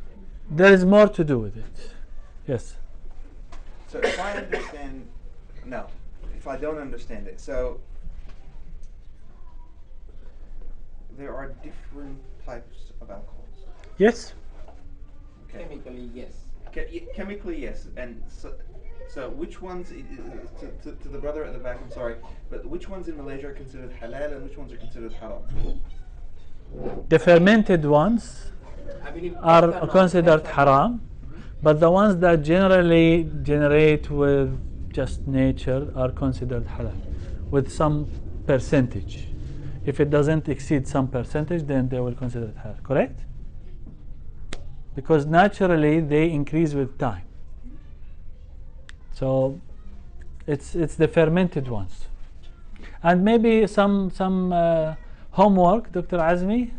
Speaker 1: There is more to do with it. Yes.
Speaker 2: So if I understand, no, if I don't understand it, so there are different types of alcohols.
Speaker 1: Yes.
Speaker 2: Okay.
Speaker 5: Chemically, yes.
Speaker 2: Chemically, yes, and so which ones? To the brother at the back, I'm sorry, but which ones in Malaysia are considered halal and which ones are considered haram?
Speaker 1: The fermented ones
Speaker 5: I believe
Speaker 1: are considered haram, but the ones that generally generate with just nature are considered halal, with some percentage. If it doesn't exceed some percentage, then they will consider it halal. Correct? Because naturally they increase with time. So it's the fermented ones. And maybe some homework, Dr. Azmi,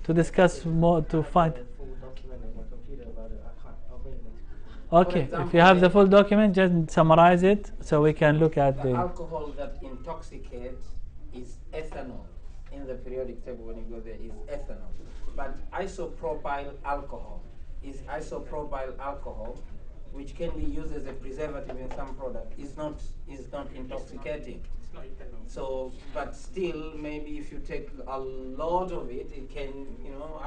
Speaker 1: to discuss more, to find.
Speaker 7: Full document on my computer about it. I'll bring it.
Speaker 1: Okay, if you have the full document, just summarize it so we can look at
Speaker 5: The
Speaker 1: the.
Speaker 5: alcohol that intoxicates is ethanol. In the periodic table, when you go there, is ethanol. But isopropyl alcohol is isopropyl alcohol, which can be used as a preservative in some product. Is not intoxicating.
Speaker 6: It's not ethanol.
Speaker 5: So, but still, maybe if you take a lot of it, it can,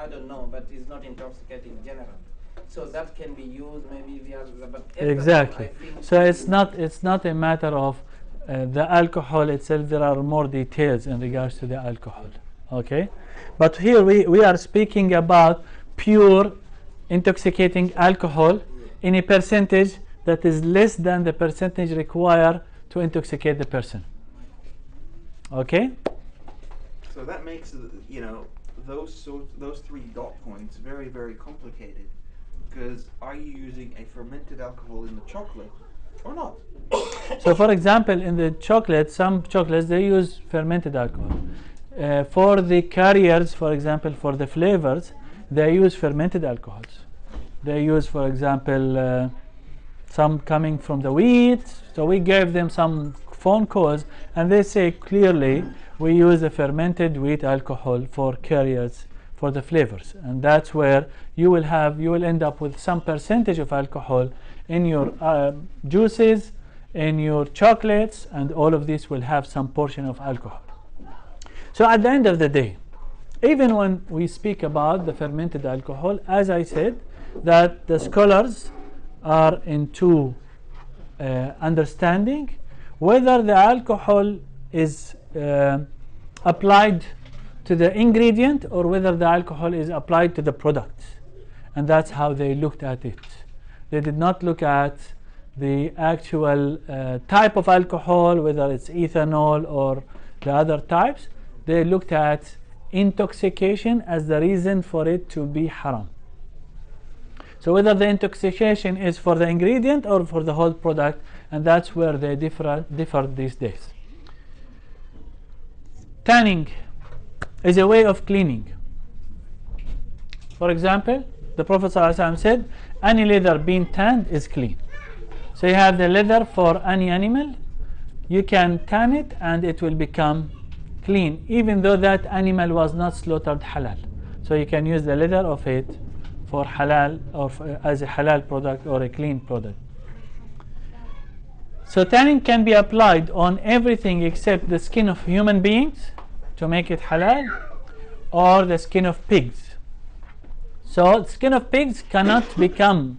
Speaker 5: I don't know, but it's not intoxicating in general. So that can be used maybe via, but ethanol,
Speaker 1: Exactly.
Speaker 5: I think
Speaker 1: So it's not a matter of the alcohol itself. There are more details in regards to the alcohol. Okay, but here we are speaking about pure intoxicating alcohol in a percentage that is less than the percentage required to intoxicate the person. Okay.
Speaker 2: So that makes those three dot points very, very complicated. Because are you using a fermented alcohol in the chocolate or not?
Speaker 1: So for example, in the chocolate, some chocolates they use fermented alcohol. For the carriers, for example, for the flavors, they use fermented alcohols. They use, for example, some coming from the wheat. So we gave them some phone calls, and they say clearly we use a fermented wheat alcohol for carriers for the flavors, and that's where you will end up with some percentage of alcohol in your juices, in your chocolates, and all of these will have some portion of alcohol. So at the end of the day, even when we speak about the fermented alcohol, as I said, that the scholars are into understanding whether the alcohol is applied to the ingredient or whether the alcohol is applied to the product, and that's how they looked at it. They did not look at the actual type of alcohol, whether it's ethanol or the other types. They looked at intoxication as the reason for it to be haram. So whether the intoxication is for the ingredient or for the whole product, and that's where they differ these days. Tanning is a way of cleaning. For example, the Prophet ﷺ said, any leather being tanned is clean. So you have the leather for any animal, you can tan it and it will become clean, even though that animal was not slaughtered halal. So you can use the leather of it for halal or as a halal product or a clean product. So tanning can be applied on everything except the skin of human beings to make it halal, or the skin of pigs. So skin of pigs cannot become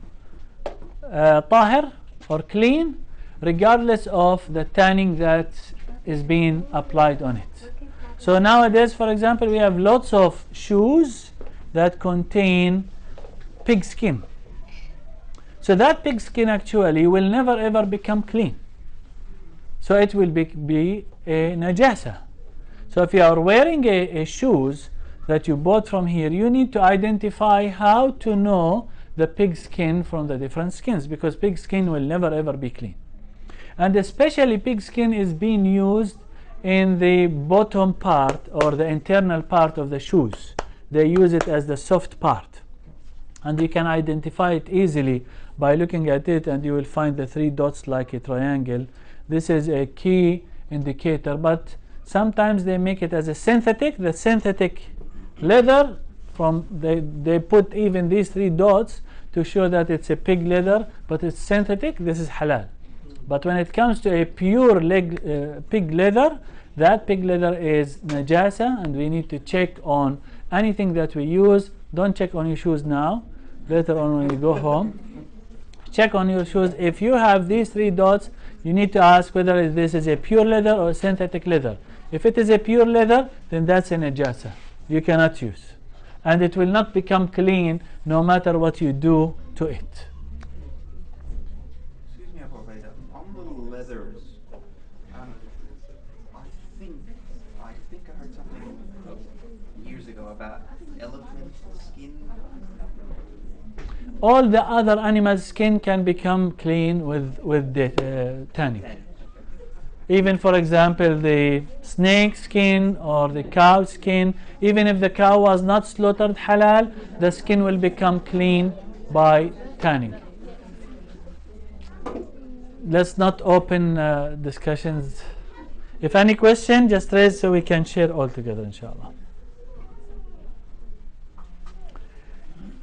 Speaker 1: tahir or clean regardless of the tanning that is being applied on it. So nowadays, for example, we have lots of shoes that contain pig skin. So that pig skin actually will never ever become clean. So it will be a najasa. So if you are wearing a shoes that you bought from here, you need to identify how to know the pig skin from the different skins, because pig skin will never ever be clean. And especially pig skin is being used in the bottom part or the internal part of the shoes. They use it as the soft part, and you can identify it easily by looking at it, and you will find the 3 dots like a triangle. This is a key indicator, but sometimes they make it as a synthetic. The synthetic leather, they put even these 3 dots to show that it's a pig leather, but it's synthetic. This is halal. But when it comes to a pure pig leather, that pig leather is najasa, and we need to check on anything that we use. Don't check on your shoes now. Later on when you go home, check on your shoes. If you have these 3 dots, you need to ask whether this is a pure leather or synthetic leather. If it is a pure leather, then that's a najasa. You cannot use, and it will not become clean no matter what you do to it.
Speaker 2: Excuse me, Obaydah. On the leathers, I think I heard something years ago about elephant skin.
Speaker 1: All the other animals' skin can become clean with the tanning. Even, for example, the snake skin or the cow skin, even if the cow was not slaughtered halal, the skin will become clean by tanning. Let's not open discussions. If any question, just raise so we can share all together, inshallah.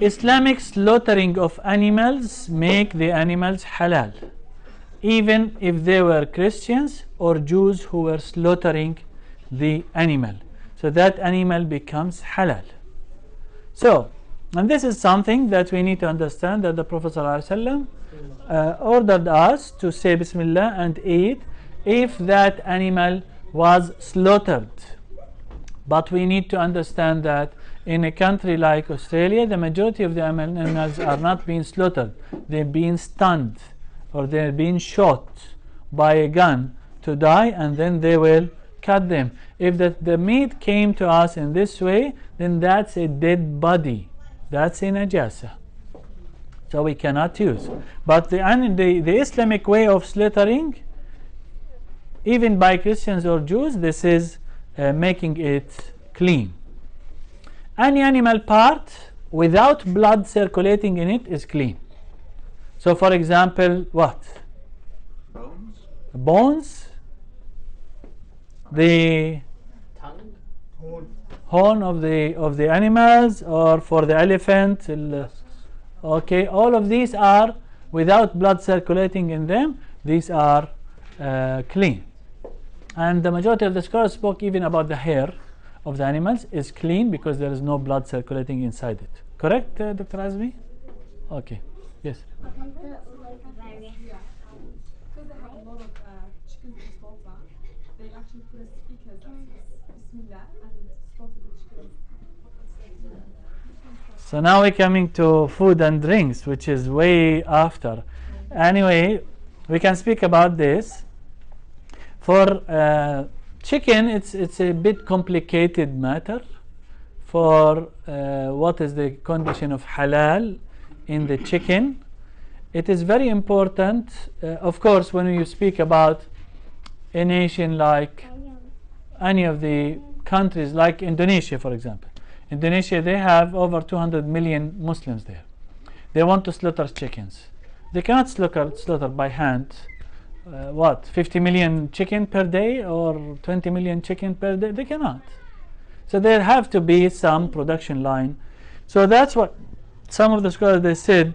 Speaker 1: Islamic slaughtering of animals make the animals halal, even if they were Christians or Jews who were slaughtering the animal. So that animal becomes halal. So, and this is something that we need to understand, that the Prophet ﷺ ordered us to say Bismillah and eat if that animal was slaughtered. But we need to understand that in a country like Australia, the majority of the animals are not being slaughtered. They're being stunned, or they're being shot by a gun to die, and then they will cut them. If the meat came to us in this way, then that's a dead body. That's a najasa. So we cannot use. But the Islamic way of slaughtering, even by Christians or Jews, this is making it clean. Any animal part without blood circulating in it is clean. So, for example, what?
Speaker 2: Bones?
Speaker 1: Bones, the
Speaker 5: Tongue?
Speaker 1: horn of the animals, or for the elephant, okay, all of these are without blood circulating in them. These are clean. And the majority of the scholars spoke even about the hair of the animals is clean because there is no blood circulating inside it. Correct, Dr. Azmi? Okay. Yes.
Speaker 8: Because they have a lot of chickens to slaughter, they actually put a speaker that says Bismillah and slaughter the chickens.
Speaker 1: So now we're coming to food and drinks, which is way after. Anyway, we can speak about this. For chicken, it's a bit complicated matter. For what is the condition of halal in the chicken, it is very important. Of course, when you speak about a nation like any of the countries, like Indonesia, for example. Indonesia, they have over 200 million Muslims there. They want to slaughter chickens. They cannot slaughter by hand. 50 million chicken per day or 20 million chicken per day? They cannot. So there have to be some production line. So that's what some of the scholars, they said,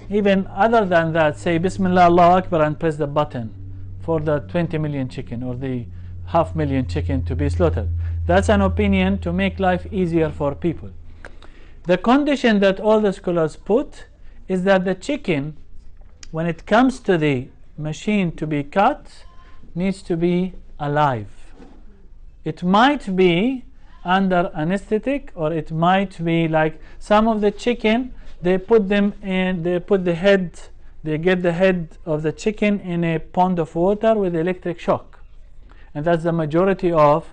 Speaker 1: even other than that, say Bismillah Allahu Akbar and press the button for the 20 million chicken or the 500,000 chicken to be slaughtered. That's an opinion to make life easier for people. The condition that all the scholars put is that the chicken, when it comes to the machine to be cut, needs to be alive. It might be under anesthetic, or it might be like some of the chicken, they put them in, they put the head, they get the head of the chicken in a pond of water with electric shock, and that's the majority of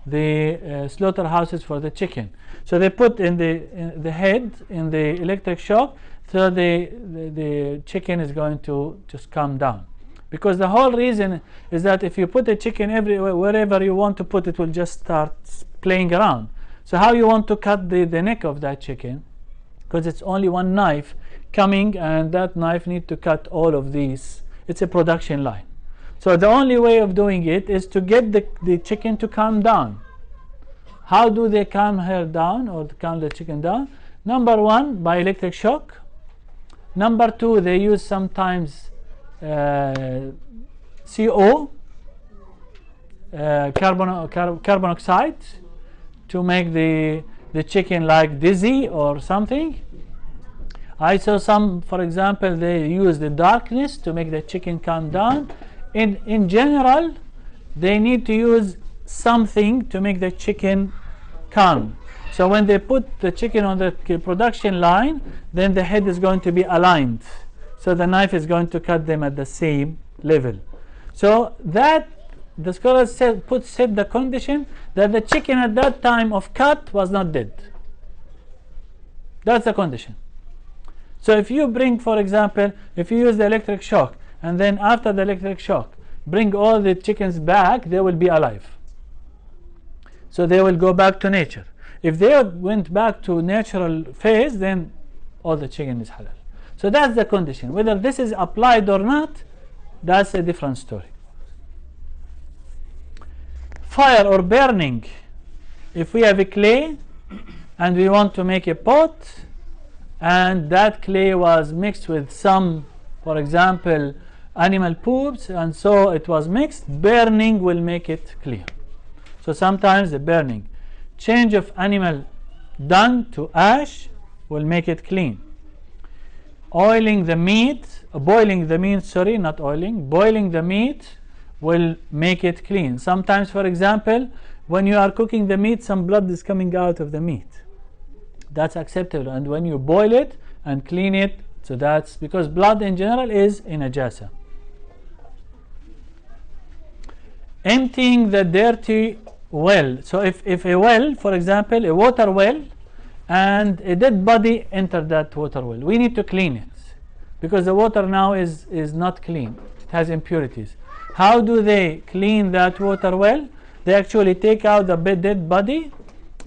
Speaker 1: the slaughterhouses for the chicken. So they put in the head in the electric shock, so the chicken is going to just calm down. Because the whole reason is that if you put a chicken everywhere, wherever you want to put it, will just start playing around. So how you want to cut the neck of that chicken? Because it's only one knife coming, and that knife needs to cut all of these. It's a production line. So the only way of doing it is to get the chicken to calm down. How do they calm her down, or calm the chicken down? Number one, by electric shock. Number two, they use sometimes CO, carbon oxide, to make the chicken like dizzy or something. I saw some, for example, they use the darkness to make the chicken calm down. In general, they need to use something to make the chicken calm. So when they put the chicken on the production line, then the head is going to be aligned. So the knife is going to cut them at the same level. So that the scholars said the condition that the chicken at that time of cut was not dead. That's the condition. So if you bring, for example, if you use the electric shock, and then after the electric shock bring all the chickens back, they will be alive. So they will go back to nature. If they went back to natural phase, then all the chicken is halal. So that's the condition. Whether this is applied or not, that's a different story. Fire or burning. If we have a clay and we want to make a pot, and that clay was mixed with some, for example, animal poops, and so it was mixed, burning will make it clear. So sometimes the burning, change of animal dung to ash will make it clean. Oiling the meat, boiling the meat, sorry, not oiling, boiling the meat will make it clean. Sometimes, for example, when you are cooking the meat, some blood is coming out of the meat. That's acceptable. And when you boil it and clean it, so that's because blood in general is in najasa. Emptying the dirty well. So if a well, for example, a water well, and a dead body entered that water well, we need to clean it because the water now is not clean. It has impurities. How do they clean that water well? They actually take out the dead body,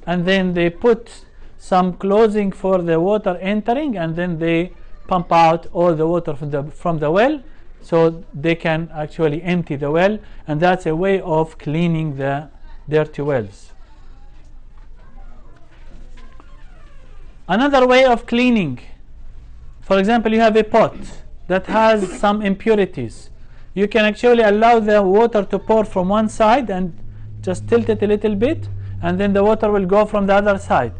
Speaker 1: and then they put some clothing for the water entering, and then they pump out all the water from the well, so they can actually empty the well, and that's a way of cleaning the dirty wells. Another way of cleaning, for example, you have a pot that has some impurities. You can actually allow the water to pour from one side and just tilt it a little bit, and then the water will go from the other side,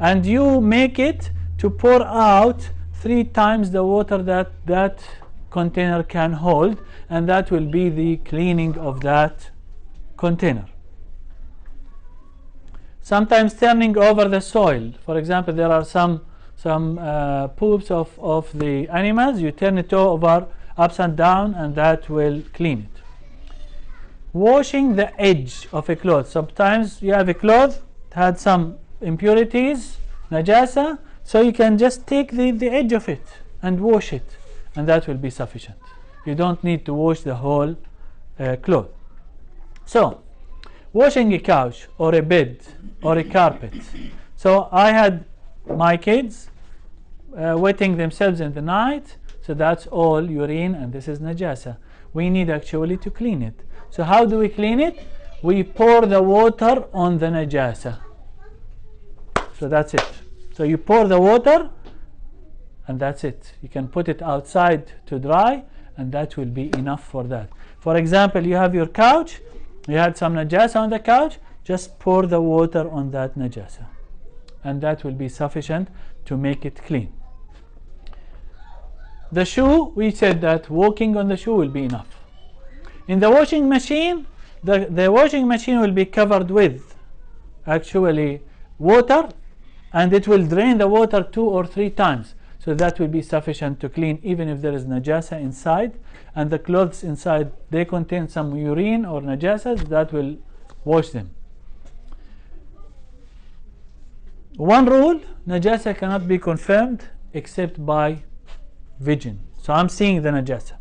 Speaker 1: and you make it to pour out 3 times the water that container can hold, and that will be the cleaning of that container. Sometimes turning over the soil. For example, there are some poops of the animals. You turn it over upside down, and that will clean it. Washing the edge of a cloth. Sometimes you have a cloth that had some impurities, najasa, so you can just take the edge of it and wash it, and that will be sufficient. You don't need to wash the whole cloth. So, washing a couch or a bed or a carpet. So I had my kids wetting themselves in the night, so that's all urine, and this is najasa. We need actually to clean it. So how do we clean it? We pour the water on the najasa. So that's it. So you pour the water, and that's it. You can put it outside to dry, and that will be enough for that. For example, you have your couch, you had some najasa on the couch, just pour the water on that najasa, and that will be sufficient to make it clean. The shoe, we said that walking on the shoe will be enough. In the washing machine, the washing machine will be covered with actually water, and it will drain the water 2 or 3 times. So that will be sufficient to clean, even if there is najasa inside, and the clothes inside, they contain some urine or najasas, that will wash them. One rule, najasa cannot be confirmed except by vision. So I'm seeing the najasa.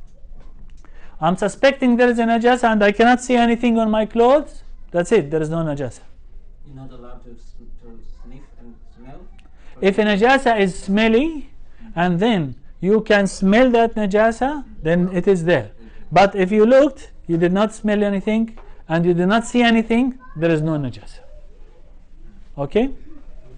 Speaker 1: I'm suspecting there is a najasa and I cannot see anything on my clothes. That's it, there is no najasa.
Speaker 5: You're not allowed to sniff and smell?
Speaker 1: If a najasa is smelly and then you can smell that najasa, then it is there. But if you looked, you did not smell anything and you did not see anything, there is no najasa. Okay?
Speaker 7: In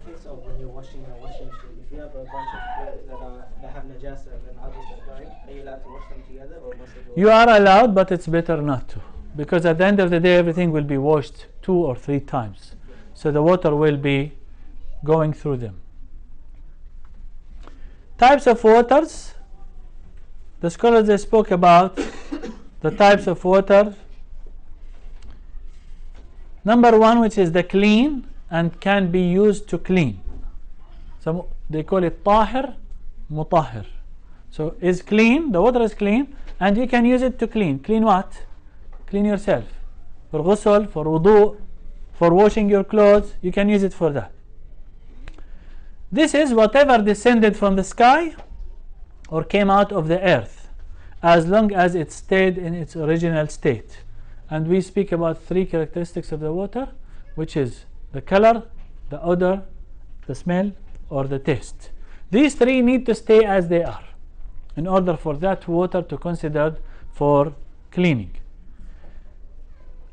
Speaker 7: case of when you're washing a washing machine, if you have a bunch of clothes that have najasa and then others that don't, are you allowed to wash them together, or must they go?
Speaker 1: You are allowed, but it's better not to, because at the end of the day everything will be washed 2 or 3 times, so the water will be going through them. Types of waters. The scholars, they spoke about the types of water. Number 1, which is the clean and can be used to clean. So they call it tahir, mutahhir. So is clean, the water is clean, and you can use it to clean. Clean what? Clean yourself. For ghusl, for wudu, for washing your clothes, you can use it for that. This is whatever descended from the sky or came out of the earth, as long as it stayed in its original state. And we speak about three characteristics of the water, which is the color, the odor, the smell, or the taste. These three need to stay as they are in order for that water to considered for cleaning.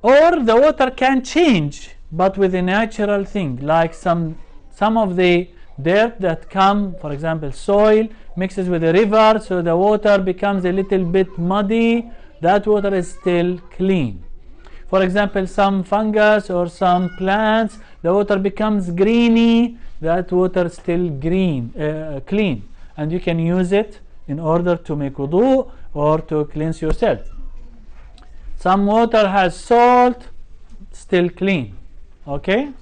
Speaker 1: Or the water can change, but with a natural thing, like some of the dirt that come, for example soil, mixes with a river, so the water becomes a little bit muddy. That water is still clean. For example, some fungus or some plants, the water becomes greeny. That water is still clean, and you can use it in order to make wudu or to cleanse yourself. Some water has salt, still clean. Okay?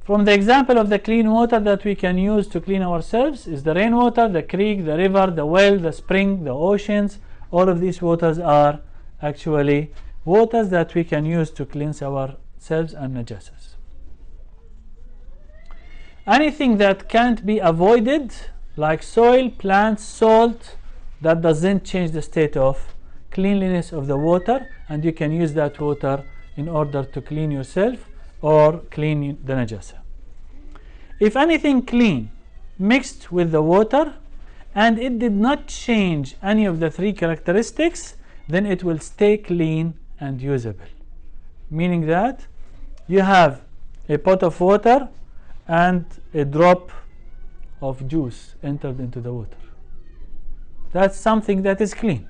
Speaker 1: From the example of the clean water that we can use to clean ourselves is the rainwater, the creek, the river, the well, the spring, the oceans. All of these waters are actually waters that we can use to cleanse ourselves and najasas. Anything that can't be avoided, like soil, plants, salt, that doesn't change the state of cleanliness of the water, and you can use that water in order to clean yourself or clean the najasa. If anything clean mixed with the water and it did not change any of the three characteristics, then it will stay clean and usable. Meaning that you have a pot of water and a drop of juice entered into the water. That's something that is clean.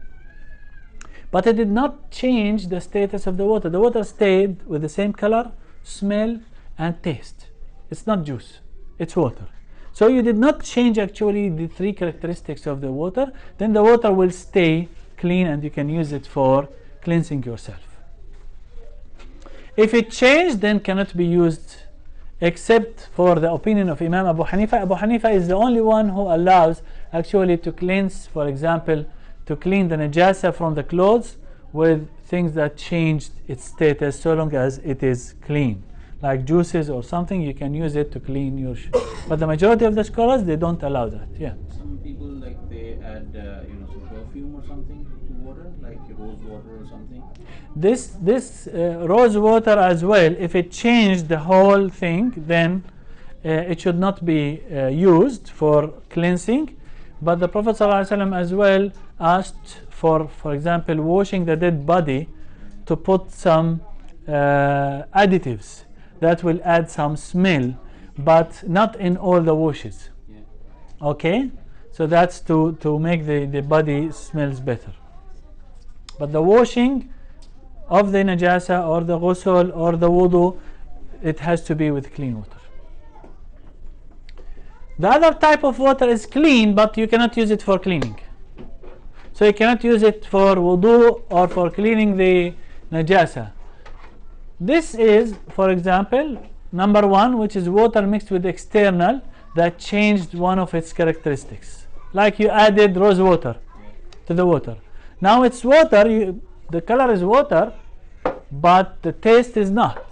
Speaker 1: But it did not change the status of the water. The water stayed with the same color, smell, and taste. It's not juice, it's water. So you did not change actually the three characteristics of the water, then the water will stay clean and you can use it for cleansing yourself. If it changed, then cannot be used except for the opinion of Imam Abu Hanifa. Abu Hanifa is the only one who allows actually to cleanse, for example, to clean the najasa from the clothes with things that changed its status, so long as it is clean. Like juices or something, you can use it to clean your shoes. But the majority of the scholars, they don't allow that. Yeah.
Speaker 9: Some people, like, they add some perfume or something to water, like rose water or something.
Speaker 1: This rose water as well, if it changed the whole thing, then it should not be used for cleansing. But the Prophet ﷺ as well asked for example, washing the dead body, to put some additives that will add some smell, but not in all the washes.
Speaker 9: Yeah.
Speaker 1: Okay? So that's to make the body smells better. But the washing of the najasa or the ghusl or the wudu, it has to be with clean water. The other type of water is clean, but you cannot use it for cleaning. So you cannot use it for wudu or for cleaning the najasa. This is, for example, number one, which is water mixed with external that changed one of its characteristics. Like you added rose water to the water. Now it's water, the color is water, but the taste is not.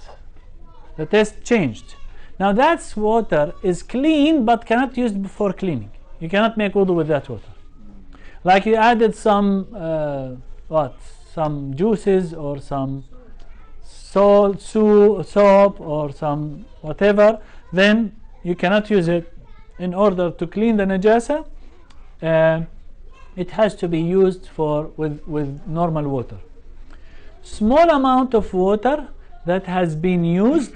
Speaker 1: The taste changed. Now that water is clean, but cannot use for cleaning. You cannot make wudu with that water. Like you added some some juices or some salt, soap or some whatever, then you cannot use it in order to clean the najasa. It has to be used with normal water. Small amount of water that has been used,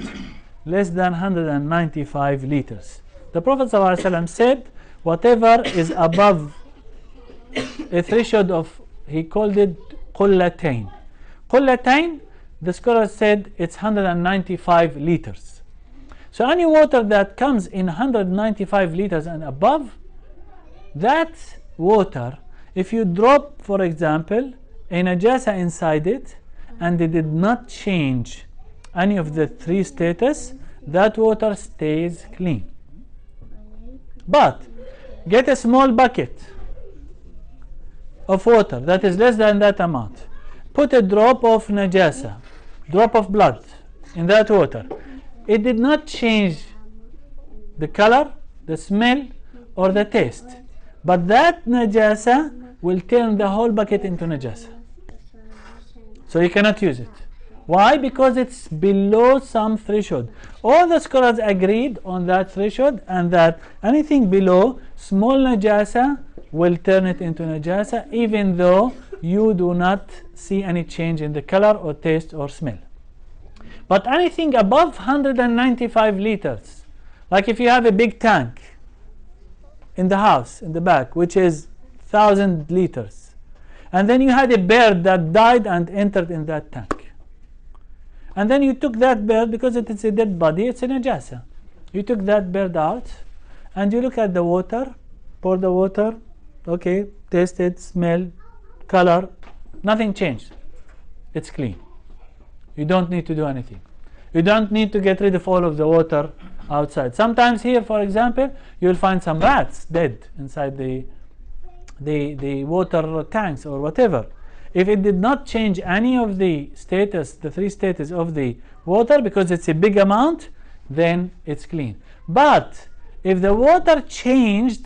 Speaker 1: less than 195 liters. The Prophet ﷺ said, whatever is above a threshold of, he called it qullatayn. Qullatayn, the scholars said it's 195 liters. So any water that comes in 195 liters and above, that water, if you drop, for example, a najasa inside it, and it did not change any of the three status, that water stays clean. But get a small bucket of water that is less than that amount, put a drop of najasa, drop of blood in that water. It did not change the color, the smell, or the taste, but that najasa will turn the whole bucket into najasa. So you cannot use it. Why? Because it's below some threshold. All the scholars agreed on that threshold, and that anything below small najasa will turn it into najasa, even though you do not see any change in the color or taste or smell. But anything above 195 liters, like if you have a big tank in the house in the back, which is 1,000 liters, and then you had a bird that died and entered in that tank, and then you took that bird, because it is a dead body, it's a najasa. You took that bird out, and you look at the water, pour the water, okay, taste it, smell, color, nothing changed. It's clean. You don't need to do anything. You don't need to get rid of all of the water outside. Sometimes here, for example, you'll find some rats dead inside the water tanks or whatever. If it did not change any of the status, the three status of the water, because it's a big amount, then it's clean. But if the water changed,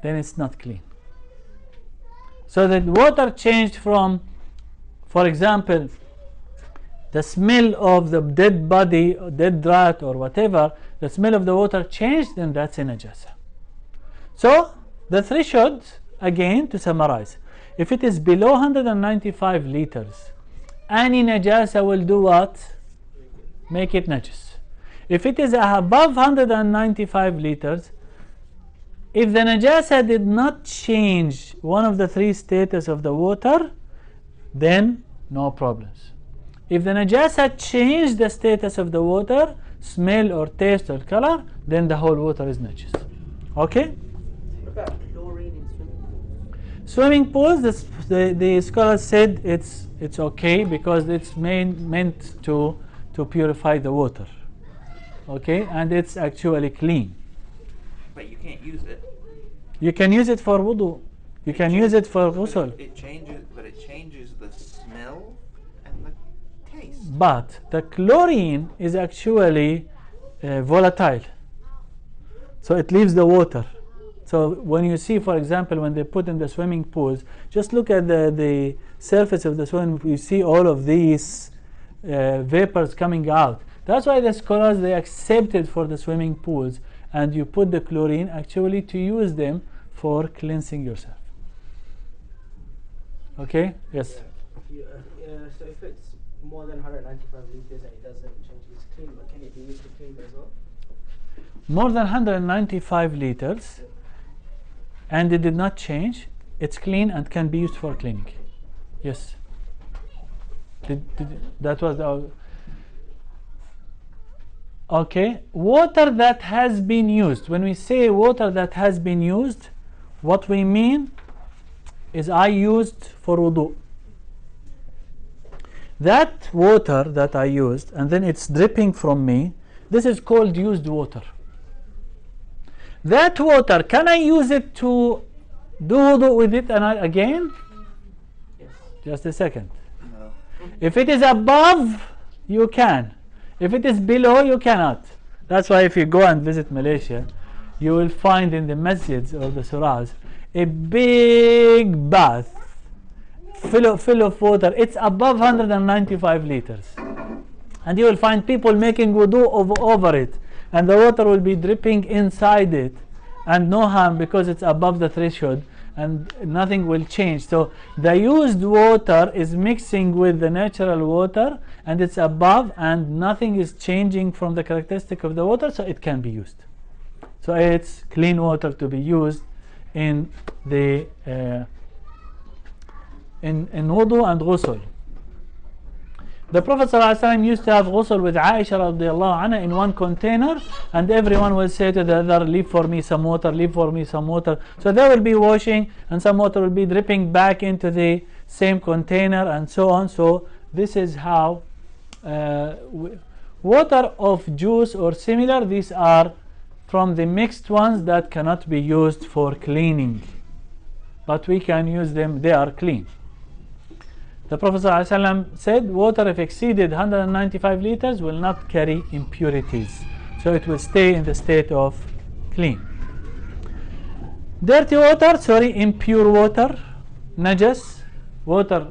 Speaker 1: then it's not clean. So the water changed from, for example, the smell of the dead body, dead rat or whatever, the smell of the water changed, then that's a najasa. So the threshold, again, to summarize, if it is below 195 liters, any najasa will do what? Make it najis. If it is above 195 liters, if the najasa did not change one of the three status of the water, then no problems. If the najasa changed the status of the water, smell or taste or color, then the whole water is najis. Okay?
Speaker 4: What about chlorine in
Speaker 1: Swimming pools, the scholars said it's okay, because it's meant to purify the water. Okay? And it's actually clean.
Speaker 2: But you can't use it.
Speaker 1: You can use it for wudu. You can use it for ghusl.
Speaker 2: It changes the smell and the taste.
Speaker 1: But the chlorine is actually volatile. So it leaves the water. So when you see, for example, when they put in the swimming pools, just look at the surface of the swimming pool, you see all of these vapors coming out. That's why the scholars, they accepted for the swimming pools, and you put the chlorine actually to use them for cleansing yourself. Okay? Yes?
Speaker 7: So if it's more than 195 liters and it doesn't change, it's clean, but can it be used to clean as well?
Speaker 1: More than 195 liters and it did not change, it's clean and can be used for cleaning. Yes? That was the... Okay, water that has been used. When we say water that has been used, what we mean is I used for wudu. That water that I used, and then it's dripping from me, this is called used water. That water, can I use it to do wudu with it again?
Speaker 7: Yes.
Speaker 1: Just a second.
Speaker 2: No.
Speaker 1: If it is above, you can. If it is below, you cannot. That's why if you go and visit Malaysia, you will find in the masjids or the surahs a big bath full of water. It's above 195 liters. And you will find people making wudu over it. And the water will be dripping inside it. And no harm, because it's above the threshold. And nothing will change. So the used water is mixing with the natural water, and it's above, and nothing is changing from the characteristic of the water, so it can be used. So it's clean water to be used in the in wudu and ghusl. The Prophet ﷺ used to have ghusl with Aisha radiallahu anha in one container, and everyone will say to the other, leave for me some water, leave for me some water. So they will be washing, and some water will be dripping back into the same container, and so on. So this is how water of juice or similar, these are from the mixed ones that cannot be used for cleaning, but we can use them, they are clean. The Prophet ﷺ said water if exceeded 195 liters will not carry impurities, so it will stay in the state of clean. Dirty water, sorry, impure water, najas, water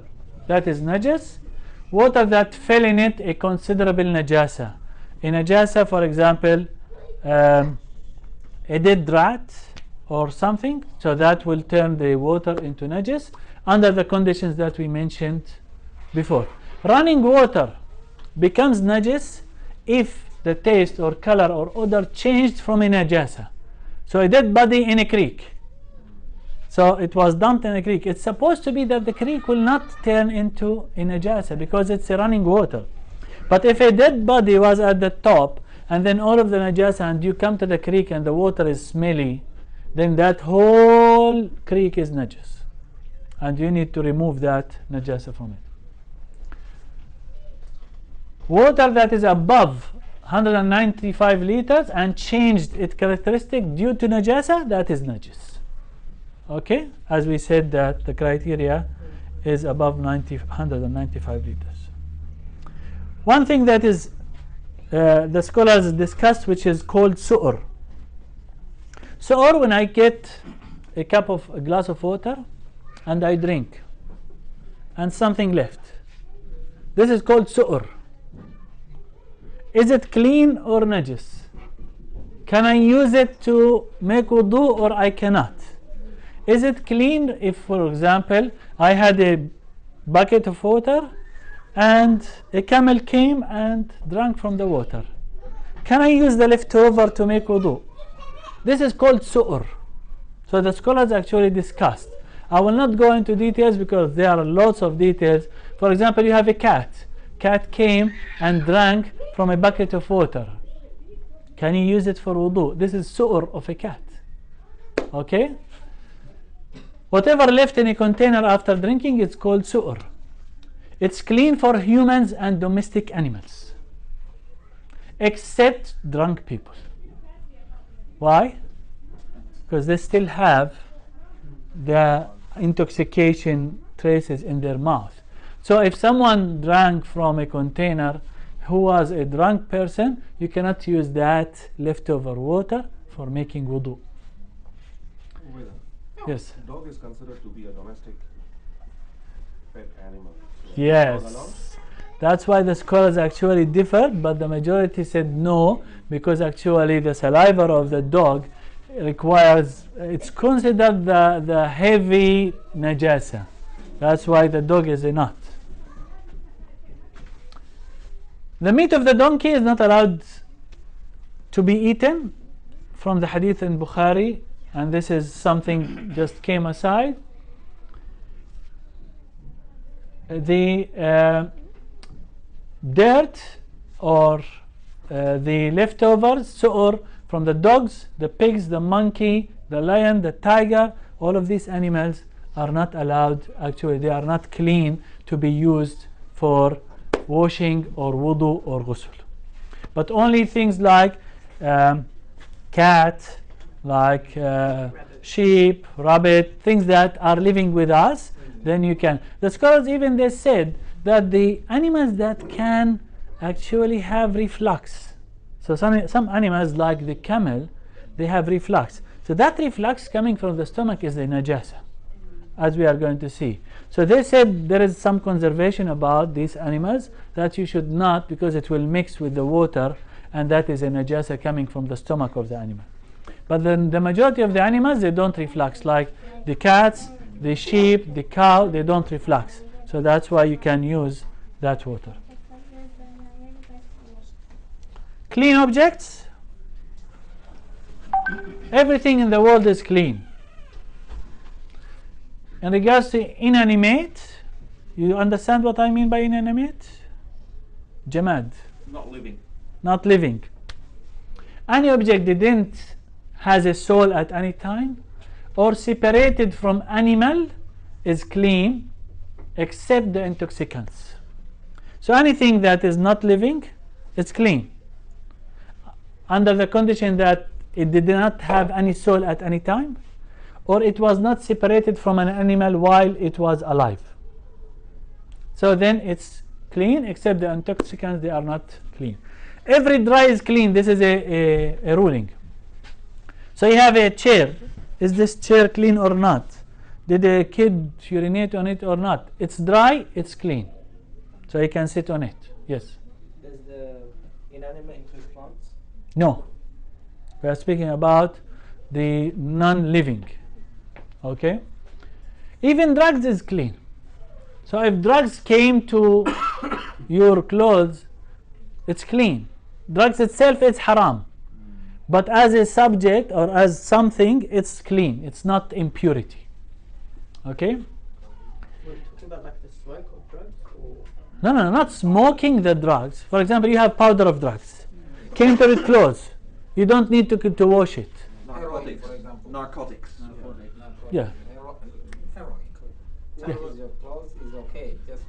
Speaker 1: that is najas, water that fell in it a considerable najasa. A najasa, for example, a dead rat or something, so that will turn the water into najas under the conditions that we mentioned before. Running water becomes najas if the taste or color or odor changed from a najasa. So a dead body in a creek, so it was dumped in a creek. It's supposed to be that the creek will not turn into a najasa because it's a running water. But if a dead body was at the top and then all of the najasa, and you come to the creek and the water is smelly, then that whole creek is najas, and you need to remove that najasa from it. Water that is above 195 liters and changed its characteristic due to najasa, that is najis. Okay, as we said that the criteria is above 195 liters. One thing that is the scholars discussed, which is called su'ur. Su'ur, when I get a glass of water and I drink and something left, this is called su'ur. Is it clean or najis? Can I use it to make wudu or I cannot? Is it clean if, for example, I had a bucket of water and a camel came and drank from the water? Can I use the leftover to make wudu? This is called su'ur. So the scholars actually discussed. I will not go into details because there are lots of details. For example, you have a cat. Cat came and drank from a bucket of water. Can you use it for wudu? This is su'ur of a cat. Okay? Whatever left in a container after drinking, it's called su'ur. It's clean for humans and domestic animals, except drunk people. Why? Because they still have the intoxication traces in their mouth. So if someone drank from a container who was a drunk person, you cannot use that leftover water for making wudu. Yes.
Speaker 10: Dog is considered to be a domestic pet animal. So
Speaker 1: yes. That's why the scholars actually differed, but the majority said no, because actually the saliva of the dog requires, it's considered the heavy najasa. That's why the dog is a nut. The meat of the donkey is not allowed to be eaten from the hadith in Bukhari, and this is something just came aside. The dirt or the leftovers, su'ur, from the dogs, the pigs, the monkey, the lion, the tiger, all of these animals are not allowed, actually they are not clean to be used for washing or wudu or ghusl. But only things like cat, like sheep, rabbit, things that are living with us, then you can. The scholars even they said that the animals that can actually have reflux, so some animals like the camel, they have reflux. So that reflux coming from the stomach is a najasa, as we are going to see. So they said there is some conservation about these animals that you should not, because it will mix with the water, and that is a najasa coming from the stomach of the animal. But then the majority of the animals, they don't reflux, like the cats, the sheep, the cow, they don't reflux. So that's why you can use that water. Clean objects. Everything in the world is clean. In regards to inanimate, you understand what I mean by inanimate? Jamad.
Speaker 2: Not living.
Speaker 1: Not living. Any object that didn't has a soul at any time or separated from animal is clean, except the intoxicants. So anything that is not living is clean, under the condition that it did not have any soul at any time, or it was not separated from an animal while it was alive. So then it's clean, except the intoxicants, they are not clean. Every dry is clean. This is a ruling. So you have a chair is this chair clean or not? Did a kid urinate on it or not? It's dry, it's clean. So he can sit on it. Yes?
Speaker 7: Does the inanimate include plants?
Speaker 1: No. We are speaking about the non-living. Okay? Even drugs is clean. So if drugs came to your clothes, it's clean. Drugs itself is haram. But as a subject or as something, it's clean. It's not impurity. Okay?
Speaker 7: We're talking about like the smoke of drugs, or
Speaker 1: No, not smoking the drugs. For example, you have powder of drugs. Came to your clothes. You don't need to wash it.
Speaker 2: Narcotics.
Speaker 5: For example.
Speaker 2: Narcotics.
Speaker 1: Yeah.
Speaker 5: Heroin. Touches your clothes is okay. Just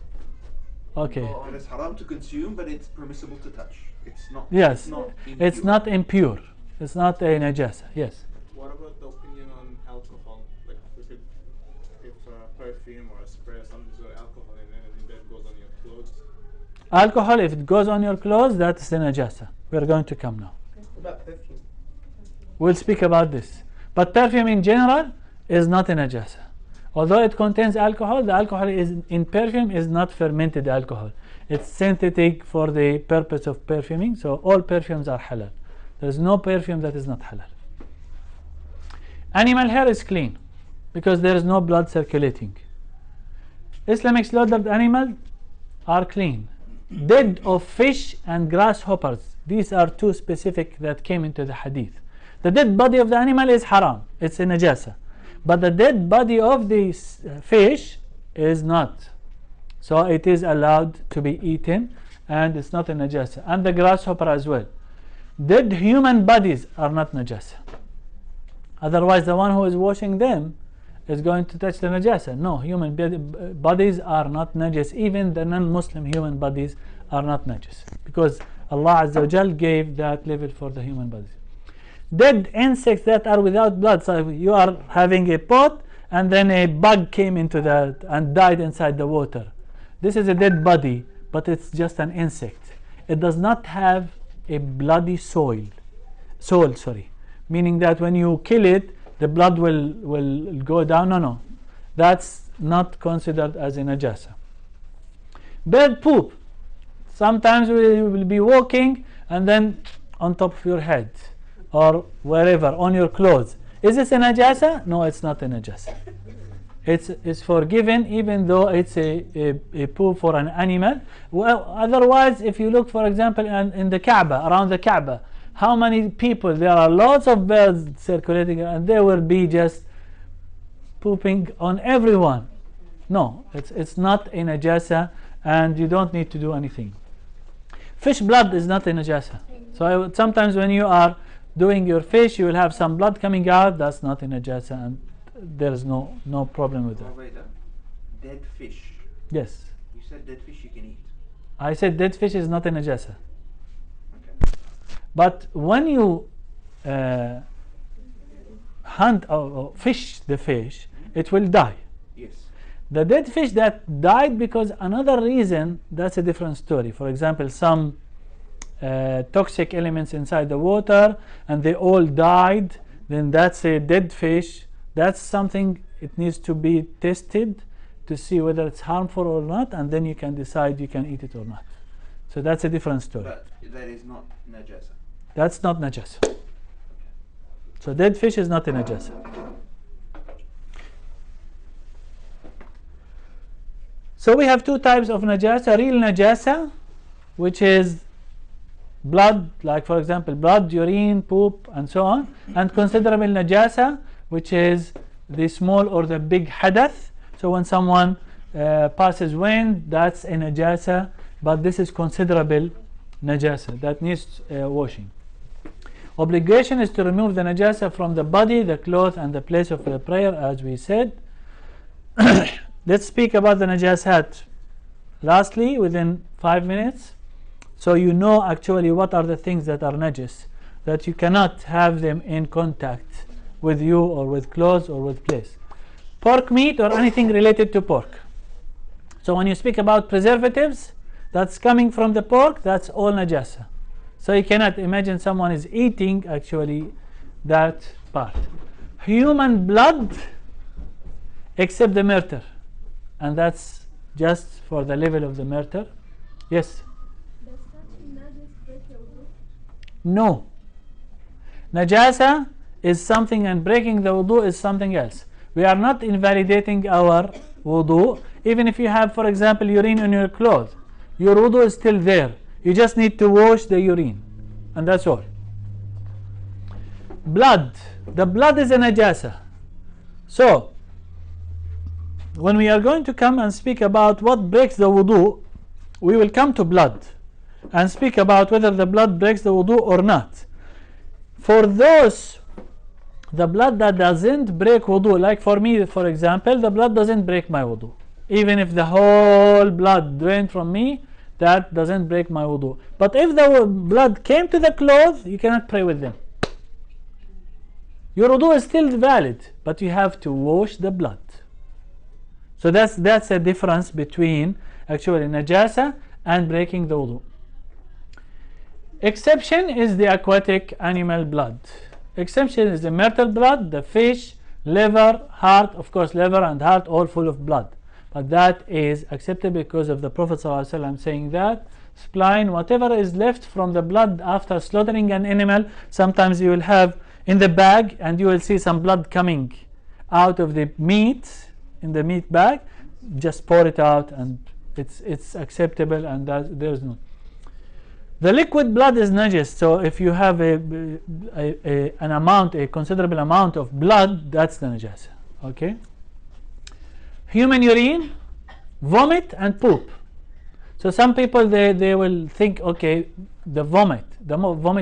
Speaker 1: Okay.
Speaker 5: go
Speaker 2: And
Speaker 5: on.
Speaker 2: it's haram to consume, but it's permissible to touch. It's not.
Speaker 1: Yes. It's
Speaker 2: impure.
Speaker 1: not impure. It's not a najasa. Yes.
Speaker 6: What about the opinion on alcohol? Like if perfume or a spray or something with alcohol in it, and that goes on your clothes.
Speaker 1: Alcohol, if it goes on your clothes, that's the najasa. We're going to come now.
Speaker 7: what about perfume?
Speaker 1: We'll speak about this. But perfume in general is not a najasa. Although it contains alcohol, the alcohol is in perfume is not fermented alcohol. It's synthetic for the purpose of perfuming. So all perfumes are halal. There is no perfume that is not halal. Animal hair is clean because there is no blood circulating. Islamic slaughtered animals are clean. Dead of fish and grasshoppers, these are two specific that came into the hadith. The dead body of the animal is haram, it's a najasa. But the dead body of the fish is not. So it is allowed to be eaten and it's not a najasa. And the grasshopper as well. Dead human bodies are not najasa. Otherwise the one who is washing them is going to touch the najasa. No, human bodies are not najis. Even the non-Muslim human bodies are not najis. Because Allah Azza wa Jal gave that level for the human bodies. Dead insects that are without blood. So you are having a pot and then a bug came into that and died inside the water. This is a dead body, but it's just an insect. It does not have a bloody soul, meaning that when you kill it, the blood will go down. No, that's not considered as a najasa. Bird poop. Sometimes we will be walking and then on top of your head or wherever on your clothes. Is this a najasa? No, it's not a najasa. It's forgiven even though it's a poop for an animal. Well, otherwise, if you look, for example, in the Kaaba, around the Kaaba, how many people, there are lots of birds circulating and they will be just pooping on everyone. No, it's not a najasa and you don't need to do anything. Fish blood is not a najasa. So sometimes when you are doing your fish, you will have some blood coming out. That's not a najasa and there is no problem with that.
Speaker 2: Obaydah, dead fish.
Speaker 1: Yes.
Speaker 2: You said dead fish you can eat.
Speaker 1: I said dead fish is not a najasa.
Speaker 2: Okay.
Speaker 1: But when you hunt or fish the fish, it will die.
Speaker 2: Yes.
Speaker 1: The dead fish that died because another reason, that's a different story. For example, some toxic elements inside the water and they all died, then that's a dead fish. That's something it needs to be tested to see whether it's harmful or not, and then you can decide you can eat it or not. So that's a different story.
Speaker 2: But that is not najasa.
Speaker 1: That's not najasa. So dead fish is not a najasa. So we have two types of najasa. Real najasa, which is blood, like for example blood, urine, poop and so on, and considerable najasa, which is the small or the big hadath. So when someone passes wind, that's a najasa, but this is considerable najasa that needs washing. Obligation is to remove the najasa from the body, the cloth and the place of the prayer, as we said. Let's speak about the najasat lastly within 5 minutes, so you know actually what are the things that are najis, that you cannot have them in contact with you or with clothes or with place. Pork meat or anything related to pork. So when you speak about preservatives that's coming from the pork, that's all najasa. So you cannot imagine someone is eating actually that part. human blood except the murder, and that's just for the level of the murder. Yes?
Speaker 8: Does touching najis break your wudu?
Speaker 1: No. Najasa is something and breaking the wudu is something else. We are not invalidating our wudu. Even if you have, for example, urine on your clothes, your wudu is still there. You just need to wash the urine, and that's all. Blood. The blood is a najasa. So, when we are going to come and speak about what breaks the wudu, we will come to blood and speak about whether the blood breaks the wudu or not. For those, the blood that doesn't break wudu, like for me, for example, the blood doesn't break my wudu. Even if the whole blood drained from me, that doesn't break my wudu. But if the blood came to the clothes, you cannot pray with them. Your wudu is still valid, but you have to wash the blood. So that's a difference between actually najasa and breaking the wudu. Exception is the aquatic animal blood. Exception is the myrtle blood, the fish, liver, heart. Of course, liver and heart all full of blood. But that is accepted because of the Prophet ﷺ saying that spline, whatever is left from the blood after slaughtering an animal, sometimes you will have in the bag and you will see some blood coming out of the meat, in the meat bag, just pour it out and it's acceptable, and there's no. The liquid blood is najis, so if you have a considerable amount of blood, that's the najasa. Okay. Human urine, vomit and poop. So some people they will think, okay, the vomit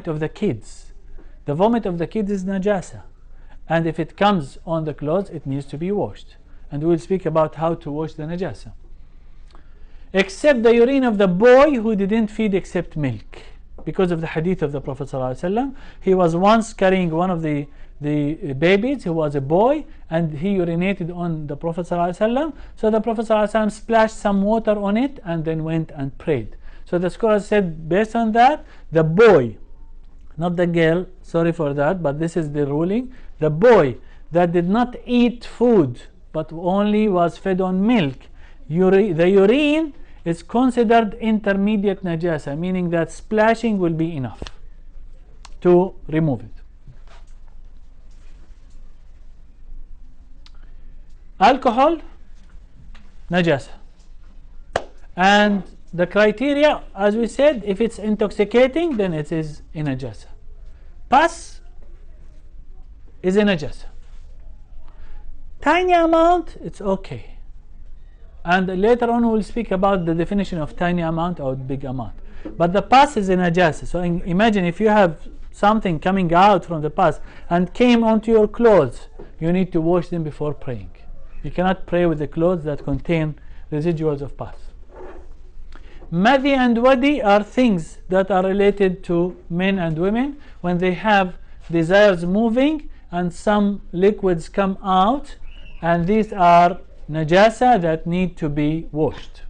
Speaker 1: of the kids. The vomit of the kids is najasa, and if it comes on the clothes, it needs to be washed. And we will speak about how to wash the najasa. Except the urine of the boy who didn't feed except milk. Because of the hadith of the Prophet ﷺ, he was once carrying one of the babies, who was a boy, and he urinated on the Prophet ﷺ. So the Prophet ﷺ splashed some water on it and then went and prayed. So the scholars said, based on that, the boy, not the girl, sorry for that, but this is the ruling, the boy that did not eat food but only was fed on milk, the urine is considered intermediate najasa, meaning that splashing will be enough to remove it. Alcohol, najasa. And the criteria, as we said, if it's intoxicating, then it is a najasa. Pus is a najasa. Tiny amount, it's okay. And later on we'll speak about the definition of tiny amount or big amount. But the pus is a najasa. So imagine if you have something coming out from the pus and came onto your clothes, you need to wash them before praying. You cannot pray with the clothes that contain residuals of pus. Madhi and wadi are things that are related to men and women when they have desires moving and some liquids come out, and these are najasa that need to be washed.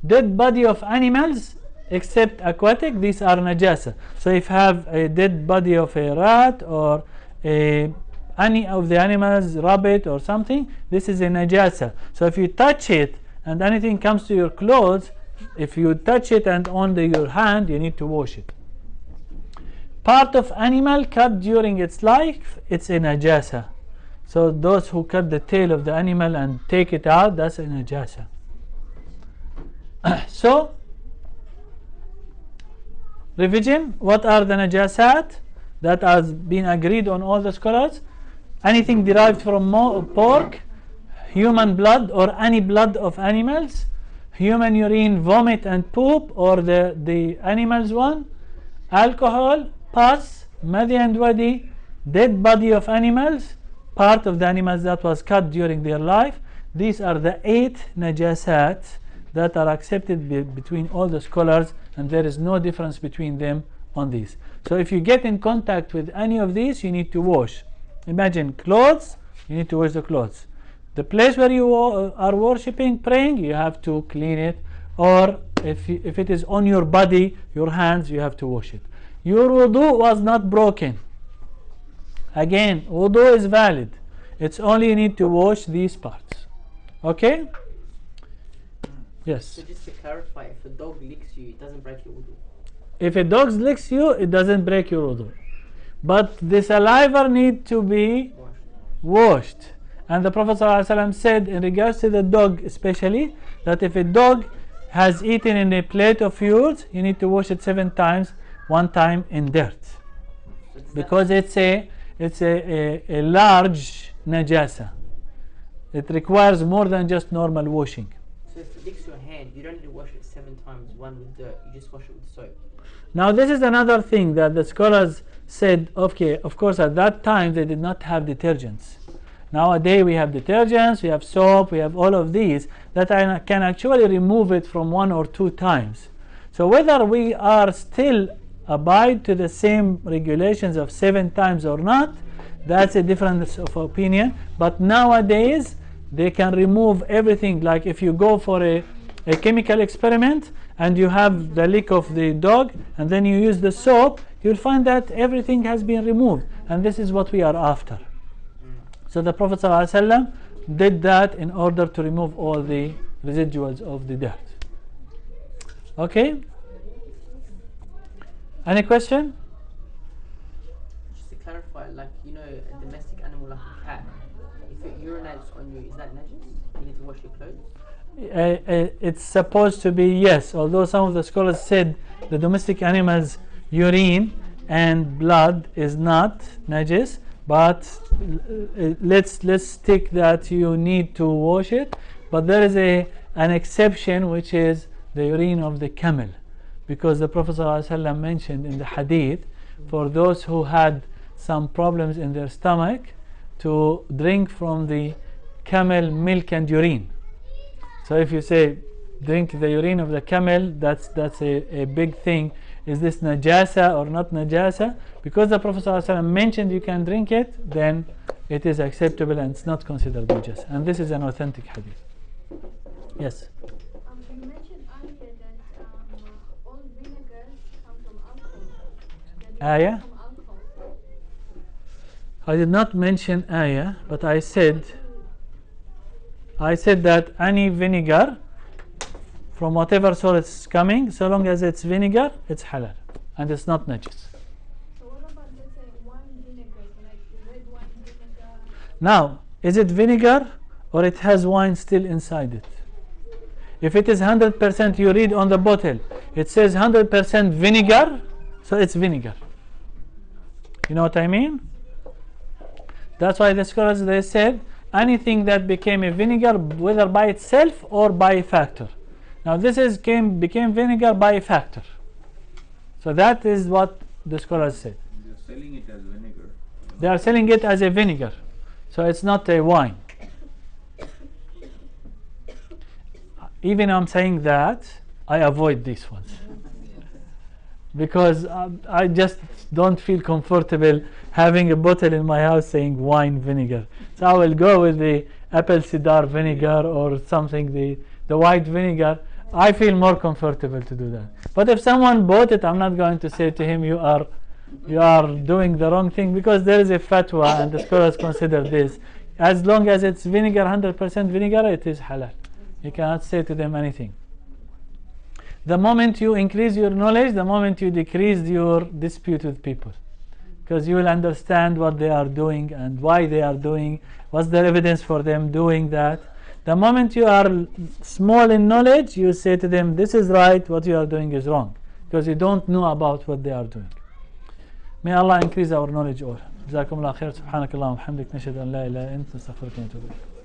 Speaker 1: Dead body of animals except aquatic, these are najasa. So if you have a dead body of a rat or any of the animals, rabbit or something, this is a najasa. So if you touch it and anything comes to your clothes, if you touch it and on your hand, you need to wash it. Part of animal cut during its life, it's a najasa. So those who cut the tail of the animal and take it out, that's a najasa. So, revision, what are the najasat that has been agreed on all the scholars? Anything derived from pork, human blood or any blood of animals, human urine, vomit and poop or the animals one, alcohol, pus, madhi and wadi, dead body of animals, part of the animals that was cut during their life. These are the 8 najasat that are accepted between all the scholars, and there is no difference between them on these. So if you get in contact with any of these, you need to wash. Imagine clothes, you need to wash the clothes. The place where you are worshipping, praying, you have to clean it. Or if it is on your body, your hands, you have to wash it. Your wudu was not broken, Again, wudu is valid. It's only you need to wash these parts. Okay? Yes.
Speaker 4: So just to clarify, if a dog licks you, it doesn't break your wudu.
Speaker 1: If a dog licks you, it doesn't break your wudu. But the saliva need to be washed. And the Prophet ﷺ said in regards to the dog especially, that if a dog has eaten in a plate of yours, you need to wash it 7 times, 1 time in dirt. Because it's a large najasa. It requires more than just normal washing.
Speaker 4: So if it licks your hand, you don't need to wash it 7 times, 1 with dirt, you just wash it with soap.
Speaker 1: Now this is another thing that the scholars said, okay, of course at that time they did not have detergents. Nowadays we have detergents, we have soap, we have all of these that can actually remove it from 1 or 2 times. So whether we are still abide to the same regulations of 7 times or not, that's a difference of opinion. But nowadays they can remove everything. Like if you go for a chemical experiment and you have the lick of the dog and then you use the soap, you'll find that everything has been removed, and this is what we are after. So the Prophet ﷺ did that in order to remove all the residuals of the dirt. Okay? Any question?
Speaker 4: Just to clarify, like, you know, a domestic animal like a cat, if it urinates on you, is that najis? You need to wash your clothes?
Speaker 1: It's supposed to be yes, although some of the scholars said the domestic animals' urine and blood is not najis, but let's stick that you need to wash it. But there is an exception, which is the urine of the camel, because the Prophet ﷺ mentioned in the hadith for those who had some problems in their stomach to drink from the camel milk and urine. So if you say drink the urine of the camel, that's a big thing. Is this najasa or not najasa? Because the Prophet ﷺ mentioned you can drink it, then it is acceptable and it's not considered najasa. And this is an authentic hadith. Yes?
Speaker 8: You mentioned earlier that all vinegars come from alcohol.
Speaker 1: Ayah?
Speaker 8: From alcohol.
Speaker 1: I did not mention ayah, but I said that any vinegar from whatever source it's coming, so long as it's vinegar, it's halal and it's not najis.
Speaker 8: So what about, let's say, wine vinegar, like red wine vinegar?
Speaker 1: Now, is it vinegar or it has wine still inside it? If it is 100%, you read on the bottle, it says 100% vinegar, so it's vinegar. You know what I mean? That's why the scholars, they said anything that became a vinegar, whether by itself or by a factor. Now this became vinegar by a factor. So that is what the scholars said.
Speaker 9: They are selling it as vinegar.
Speaker 1: They are selling it as a vinegar. So it's not a wine. Even I'm saying that, I avoid these ones. Because I just don't feel comfortable having a bottle in my house saying wine vinegar. So I will go with the apple cider vinegar or something, the white vinegar. I feel more comfortable to do that. But if someone bought it, I'm not going to say to him, you are doing the wrong thing, because there is a fatwa and the scholars consider this. As long as it's vinegar, 100% vinegar, it is halal. You cannot say to them anything. The moment you increase your knowledge, the moment you decrease your dispute with people, because you will understand what they are doing and why they are doing, what's the evidence for them doing that. The moment you are small in knowledge, you say to them, this is right, what you are doing is wrong, because you don't know about what they are doing. May Allah increase our knowledge all. جزاكم الله خير. سبحانك اللهم وبحمدك نشهد أن لا إله إلا أنت نستغفرك ونتوب إليك.